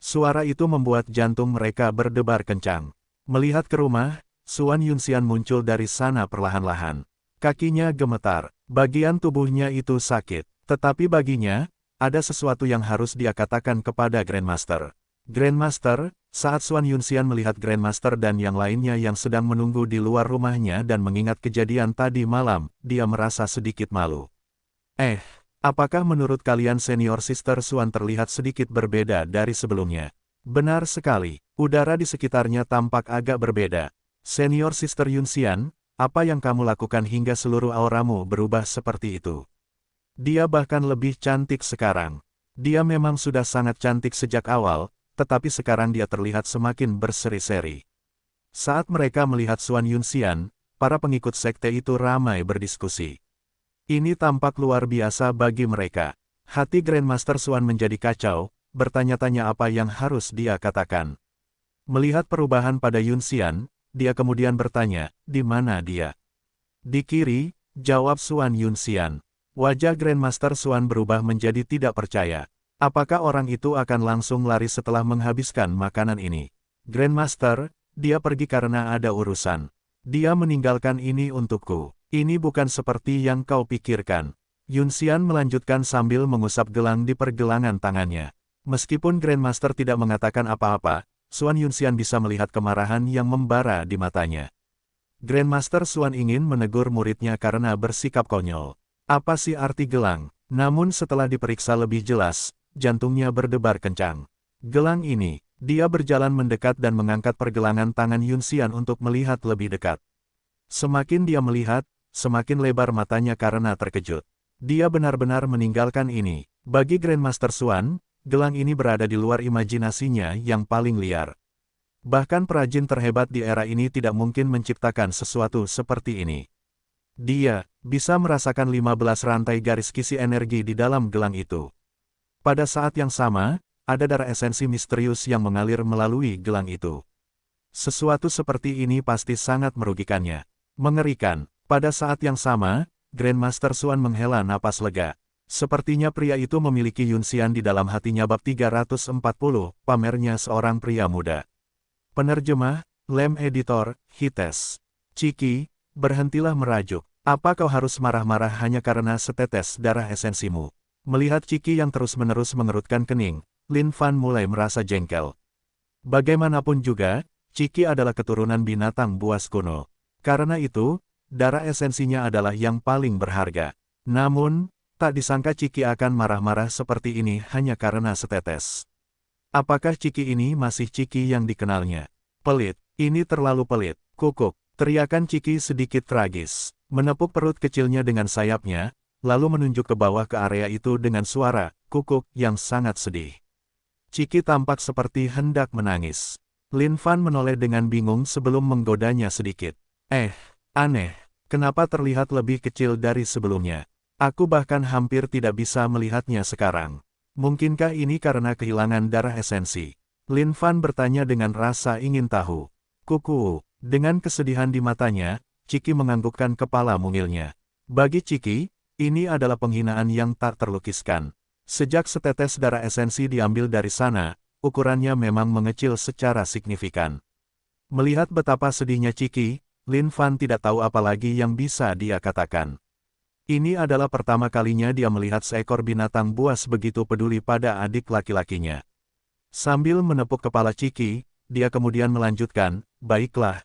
Suara itu membuat jantung mereka berdebar kencang. Melihat ke rumah, Xuan Yunxian muncul dari sana perlahan-lahan. Kakinya gemetar, bagian tubuhnya itu sakit. Tetapi baginya, ada sesuatu yang harus dia katakan kepada Grandmaster. Grandmaster, saat Xuan Yunxian melihat Grandmaster dan yang lainnya yang sedang menunggu di luar rumahnya dan mengingat kejadian tadi malam, dia merasa sedikit malu. Apakah menurut kalian senior Sister Xuan terlihat sedikit berbeda dari sebelumnya? Benar sekali, udara di sekitarnya tampak agak berbeda. Senior Sister Yunxian, apa yang kamu lakukan hingga seluruh auramu berubah seperti itu? Dia bahkan lebih cantik sekarang. Dia memang sudah sangat cantik sejak awal, tetapi sekarang dia terlihat semakin berseri-seri. Saat mereka melihat Xuan Yunxian, para pengikut sekte itu ramai berdiskusi. Ini tampak luar biasa bagi mereka. Hati Grandmaster Xuan menjadi kacau, bertanya-tanya apa yang harus dia katakan. Melihat perubahan pada Yunxian, dia kemudian bertanya, di mana dia? Di kiri, jawab Xuan Yunxian. Wajah Grandmaster Xuan berubah menjadi tidak percaya. Apakah orang itu akan langsung lari setelah menghabiskan makanan ini? Grandmaster, dia pergi karena ada urusan. Dia meninggalkan ini untukku. Ini bukan seperti yang kau pikirkan. Yunxian melanjutkan sambil mengusap gelang di pergelangan tangannya. Meskipun Grandmaster tidak mengatakan apa-apa, Xuan Yunxian bisa melihat kemarahan yang membara di matanya. Grandmaster Xuan ingin menegur muridnya karena bersikap konyol. Apa sih arti gelang? Namun setelah diperiksa lebih jelas, jantungnya berdebar kencang. Gelang ini, dia berjalan mendekat dan mengangkat pergelangan tangan Yunxian untuk melihat lebih dekat. Semakin dia melihat, semakin lebar matanya karena terkejut. Dia benar-benar meninggalkan ini. Bagi Grandmaster Xuan, gelang ini berada di luar imajinasinya yang paling liar. Bahkan perajin terhebat di era ini tidak mungkin menciptakan sesuatu seperti ini. Dia bisa merasakan 15 rantai garis kisi energi di dalam gelang itu. Pada saat yang sama, ada darah esensi misterius yang mengalir melalui gelang itu. Sesuatu seperti ini pasti sangat merugikannya. Mengerikan. Pada saat yang sama, Grandmaster Xuan menghela napas lega. Sepertinya pria itu memiliki Yunxian di dalam hatinya. Bab 340, pamernya seorang pria muda. Penerjemah, Lem Editor, Hites. Ciki, berhentilah merajuk. Apa kau harus marah-marah hanya karena setetes darah esensimu? Melihat Ciki yang terus-menerus mengerutkan kening, Lin Fan mulai merasa jengkel. Bagaimanapun juga, Ciki adalah keturunan binatang buas kuno. Karena itu, darah esensinya adalah yang paling berharga. Namun, tak disangka Ciki akan marah-marah seperti ini hanya karena setetes. Apakah Ciki ini masih Ciki yang dikenalnya? Pelit, ini terlalu pelit. Kukuk, teriakan Ciki sedikit tragis. Menepuk perut kecilnya dengan sayapnya, lalu menunjuk ke bawah ke area itu dengan suara kukuk yang sangat sedih. Ciki tampak seperti hendak menangis. Lin Fan menoleh dengan bingung sebelum menggodanya sedikit. Aneh, kenapa terlihat lebih kecil dari sebelumnya? Aku bahkan hampir tidak bisa melihatnya sekarang. Mungkinkah ini karena kehilangan darah esensi? Lin Fan bertanya dengan rasa ingin tahu. Kuku, dengan kesedihan di matanya, Ciki menganggukkan kepala mungilnya. Bagi Ciki, ini adalah penghinaan yang tak terlukiskan. Sejak setetes darah esensi diambil dari sana, ukurannya memang mengecil secara signifikan. Melihat betapa sedihnya Ciki, Lin Fan tidak tahu apa lagi yang bisa dia katakan. Ini adalah pertama kalinya dia melihat seekor binatang buas begitu peduli pada adik laki-lakinya. Sambil menepuk kepala Ciki, dia kemudian melanjutkan, baiklah.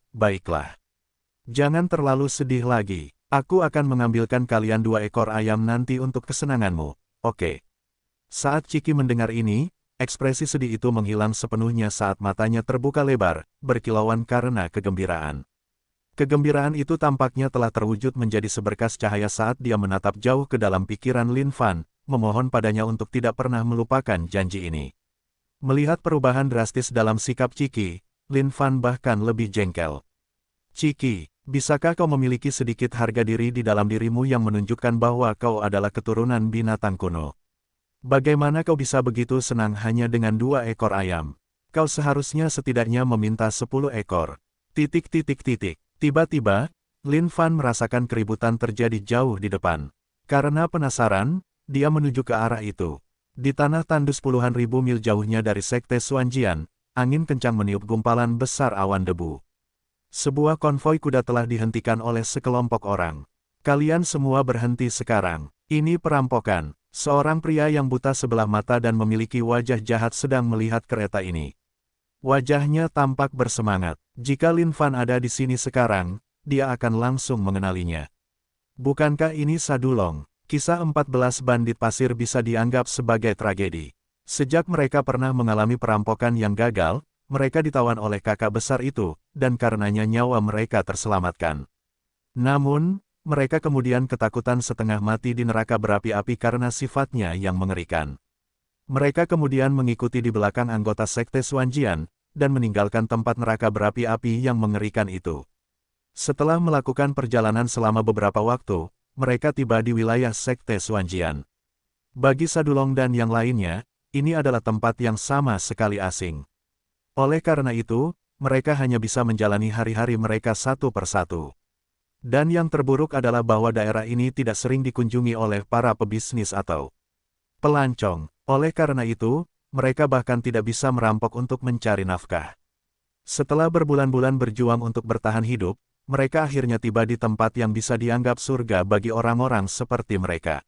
Jangan terlalu sedih lagi. Aku akan mengambilkan kalian 2 ekor ayam nanti untuk kesenanganmu, oke? Saat Ciki mendengar ini, ekspresi sedih itu menghilang sepenuhnya saat matanya terbuka lebar, berkilauan karena kegembiraan. Kegembiraan itu tampaknya telah terwujud menjadi seberkas cahaya saat dia menatap jauh ke dalam pikiran Lin Fan, memohon padanya untuk tidak pernah melupakan janji ini. Melihat perubahan drastis dalam sikap Ciki, Lin Fan bahkan lebih jengkel. Ciki, bisakah kau memiliki sedikit harga diri di dalam dirimu yang menunjukkan bahwa kau adalah keturunan binatang kuno? Bagaimana kau bisa begitu senang hanya dengan 2 ekor ayam? Kau seharusnya setidaknya meminta 10 ekor. Tiba-tiba, Lin Fan merasakan keributan terjadi jauh di depan. Karena penasaran, dia menuju ke arah itu. Di tanah tandus puluhan ribu mil jauhnya dari Sekte Xuanjian, angin kencang meniup gumpalan besar awan debu. Sebuah konvoi kuda telah dihentikan oleh sekelompok orang. Kalian semua berhenti sekarang. Ini perampokan. Seorang pria yang buta sebelah mata dan memiliki wajah jahat sedang melihat kereta ini. Wajahnya tampak bersemangat. Jika Lin Fan ada di sini sekarang, dia akan langsung mengenalinya. Bukankah ini Sadulong? Kisah 14 bandit pasir bisa dianggap sebagai tragedi. Sejak mereka pernah mengalami perampokan yang gagal, mereka ditawan oleh kakak besar itu, dan karenanya nyawa mereka terselamatkan. Namun, mereka kemudian ketakutan setengah mati di neraka berapi-api karena sifatnya yang mengerikan. Mereka kemudian mengikuti di belakang anggota Sekte Xuanjian, dan meninggalkan tempat neraka berapi-api yang mengerikan itu. Setelah melakukan perjalanan selama beberapa waktu, mereka tiba di wilayah Sekte Xuanjian. Bagi Sadulong dan yang lainnya, ini adalah tempat yang sama sekali asing. Oleh karena itu, mereka hanya bisa menjalani hari-hari mereka satu persatu. Dan yang terburuk adalah bahwa daerah ini tidak sering dikunjungi oleh para pebisnis atau pelancong. Oleh karena itu, mereka bahkan tidak bisa merampok untuk mencari nafkah. Setelah berbulan-bulan berjuang untuk bertahan hidup, mereka akhirnya tiba di tempat yang bisa dianggap surga bagi orang-orang seperti mereka.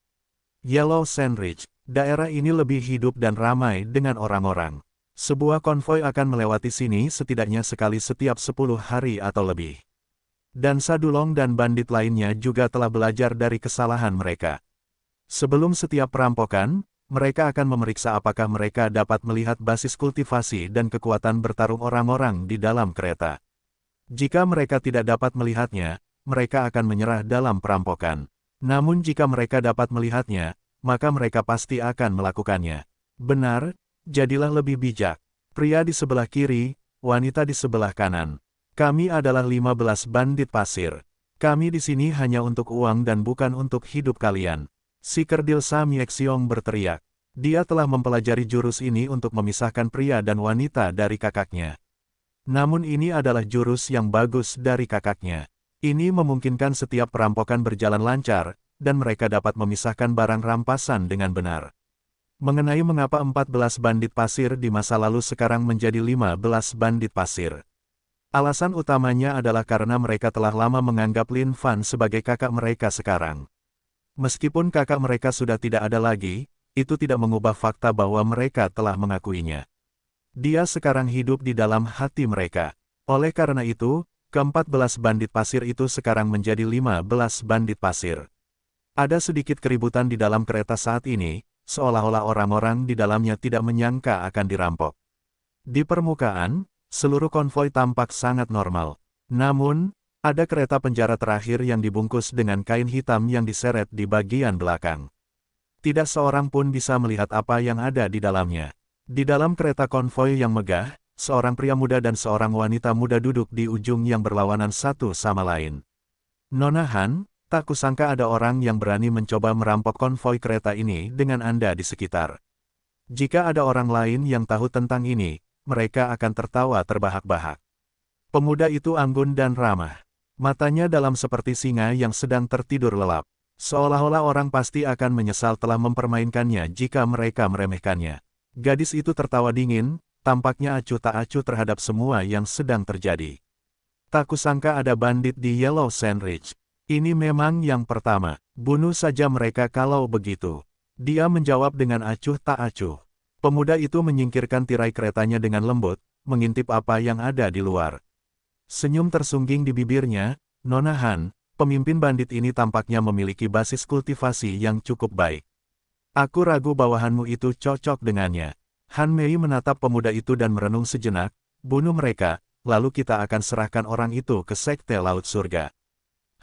Yellow Sand Ridge, daerah ini lebih hidup dan ramai dengan orang-orang. Sebuah konvoi akan melewati sini setidaknya sekali setiap 10 hari atau lebih. Dan Sadulong dan bandit lainnya juga telah belajar dari kesalahan mereka. Sebelum setiap perampokan, mereka akan memeriksa apakah mereka dapat melihat basis kultivasi dan kekuatan bertarung orang-orang di dalam kereta. Jika mereka tidak dapat melihatnya, mereka akan menyerah dalam perampokan. Namun jika mereka dapat melihatnya, maka mereka pasti akan melakukannya. Benar, jadilah lebih bijak. Pria di sebelah kiri, wanita di sebelah kanan. Kami adalah 15 bandit pasir. Kami di sini hanya untuk uang dan bukan untuk hidup kalian. Si kerdil Samyeksyong berteriak. Dia telah mempelajari jurus ini untuk memisahkan pria dan wanita dari kakaknya. Namun ini adalah jurus yang bagus dari kakaknya. Ini memungkinkan setiap perampokan berjalan lancar, dan mereka dapat memisahkan barang rampasan dengan benar. Mengenai mengapa 14 bandit pasir di masa lalu sekarang menjadi 15 bandit pasir. Alasan utamanya adalah karena mereka telah lama menganggap Lin Fan sebagai kakak mereka sekarang. Meskipun kakak mereka sudah tidak ada lagi, itu tidak mengubah fakta bahwa mereka telah mengakuinya. Dia sekarang hidup di dalam hati mereka. Oleh karena itu, ke-14 bandit pasir itu sekarang menjadi 15 bandit pasir. Ada sedikit keributan di dalam kereta saat ini, seolah-olah orang-orang di dalamnya tidak menyangka akan dirampok. Di permukaan, seluruh konvoi tampak sangat normal. Namun, ada kereta penjara terakhir yang dibungkus dengan kain hitam yang diseret di bagian belakang. Tidak seorang pun bisa melihat apa yang ada di dalamnya. Di dalam kereta konvoi yang megah, seorang pria muda dan seorang wanita muda duduk di ujung yang berlawanan satu sama lain. Nona Han, tak kusangka ada orang yang berani mencoba merampok konvoi kereta ini dengan Anda di sekitar. Jika ada orang lain yang tahu tentang ini, mereka akan tertawa terbahak-bahak. Pemuda itu anggun dan ramah. Matanya dalam seperti singa yang sedang tertidur lelap. Seolah-olah orang pasti akan menyesal telah mempermainkannya jika mereka meremehkannya. Gadis itu tertawa dingin, tampaknya acuh tak acuh terhadap semua yang sedang terjadi. Tak kusangka ada bandit di Yellow Sand Ridge. Ini memang yang pertama. Bunuh saja mereka kalau begitu. Dia menjawab dengan acuh tak acuh. Pemuda itu menyingkirkan tirai keretanya dengan lembut, mengintip apa yang ada di luar. Senyum tersungging di bibirnya. Nona Han, pemimpin bandit ini tampaknya memiliki basis kultivasi yang cukup baik. Aku ragu bawahanmu itu cocok dengannya. Han Mei menatap pemuda itu dan merenung sejenak. Bunuh mereka, lalu kita akan serahkan orang itu ke Sekte Laut Surga.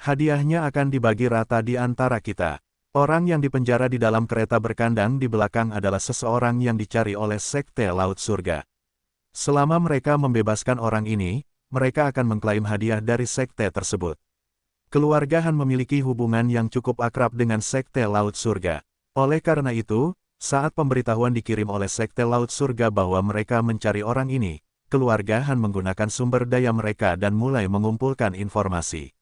Hadiahnya akan dibagi rata di antara kita. Orang yang dipenjara di dalam kereta berkandang di belakang adalah seseorang yang dicari oleh Sekte Laut Surga. Selama mereka membebaskan orang ini, mereka akan mengklaim hadiah dari sekte tersebut. Keluarga Han memiliki hubungan yang cukup akrab dengan Sekte Laut Surga. Oleh karena itu, saat pemberitahuan dikirim oleh Sekte Laut Surga bahwa mereka mencari orang ini, keluarga Han menggunakan sumber daya mereka dan mulai mengumpulkan informasi.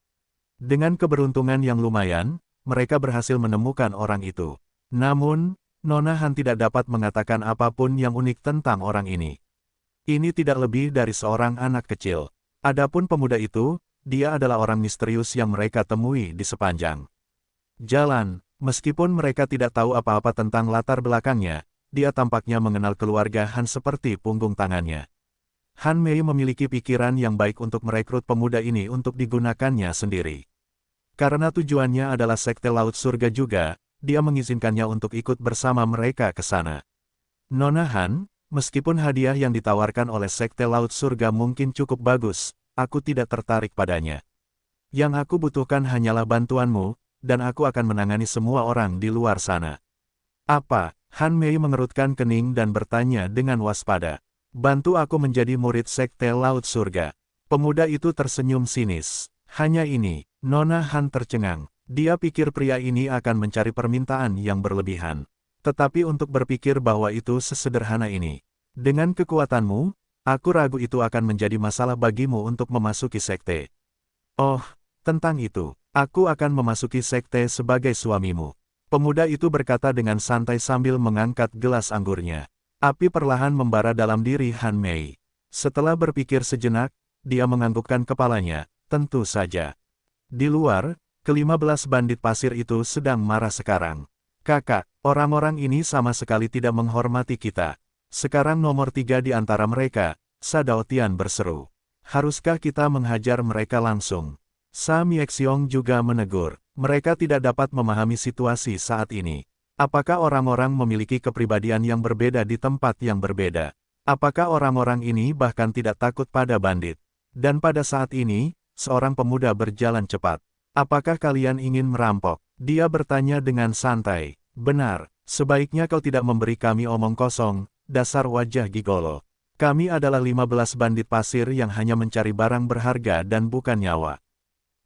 Dengan keberuntungan yang lumayan, mereka berhasil menemukan orang itu. Namun, Nona Han tidak dapat mengatakan apapun yang unik tentang orang ini. Ini tidak lebih dari seorang anak kecil. Adapun pemuda itu, dia adalah orang misterius yang mereka temui di sepanjang jalan. Meskipun mereka tidak tahu apa-apa tentang latar belakangnya, dia tampaknya mengenal keluarga Han seperti punggung tangannya. Han Mei memiliki pikiran yang baik untuk merekrut pemuda ini untuk digunakannya sendiri. Karena tujuannya adalah Sekte Laut Surga juga, dia mengizinkannya untuk ikut bersama mereka ke sana. Nona Han, meskipun hadiah yang ditawarkan oleh Sekte Laut Surga mungkin cukup bagus, aku tidak tertarik padanya. Yang aku butuhkan hanyalah bantuanmu, dan aku akan menangani semua orang di luar sana. Apa? Han Mei mengerutkan kening dan bertanya dengan waspada. Bantu aku menjadi murid Sekte Laut Surga. Pemuda itu tersenyum sinis. Hanya ini, Nona Han tercengang. Dia pikir pria ini akan mencari permintaan yang berlebihan. Tetapi untuk berpikir bahwa itu sesederhana ini. Dengan kekuatanmu, aku ragu itu akan menjadi masalah bagimu untuk memasuki sekte. Oh, tentang itu. Aku akan memasuki sekte sebagai suamimu. Pemuda itu berkata dengan santai sambil mengangkat gelas anggurnya. Api perlahan membara dalam diri Han Mei. Setelah berpikir sejenak, dia menganggukkan kepalanya, tentu saja. Di luar, ke-15 bandit pasir itu sedang marah sekarang. Kakak, orang-orang ini sama sekali tidak menghormati kita. Sekarang nomor 3 di antara mereka, Sadao Tian berseru. Haruskah kita menghajar mereka langsung? Sa Miexiong juga menegur. Mereka tidak dapat memahami situasi saat ini. Apakah orang-orang memiliki kepribadian yang berbeda di tempat yang berbeda? Apakah orang-orang ini bahkan tidak takut pada bandit? Dan pada saat ini, seorang pemuda berjalan cepat. Apakah kalian ingin merampok? Dia bertanya dengan santai. Benar, sebaiknya kau tidak memberi kami omong kosong, dasar wajah gigolo. Kami adalah 15 bandit pasir yang hanya mencari barang berharga dan bukan nyawa.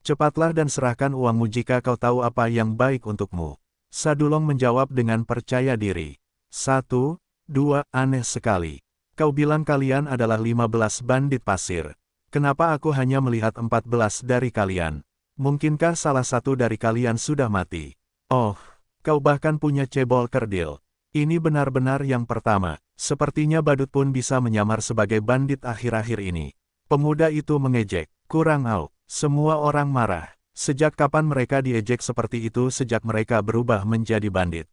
Cepatlah dan serahkan uangmu jika kau tahu apa yang baik untukmu. Sadulong menjawab dengan percaya diri. 1, 2, aneh sekali. Kau bilang kalian adalah 15 bandit pasir. Kenapa aku hanya melihat 14 dari kalian? Mungkinkah salah satu dari kalian sudah mati? Oh, kau bahkan punya cebol kerdil. Ini benar-benar yang pertama. Sepertinya badut pun bisa menyamar sebagai bandit akhir-akhir ini. Pemuda itu mengejek. Kurang au. Semua orang marah. Sejak kapan mereka diejek seperti itu sejak mereka berubah menjadi bandit?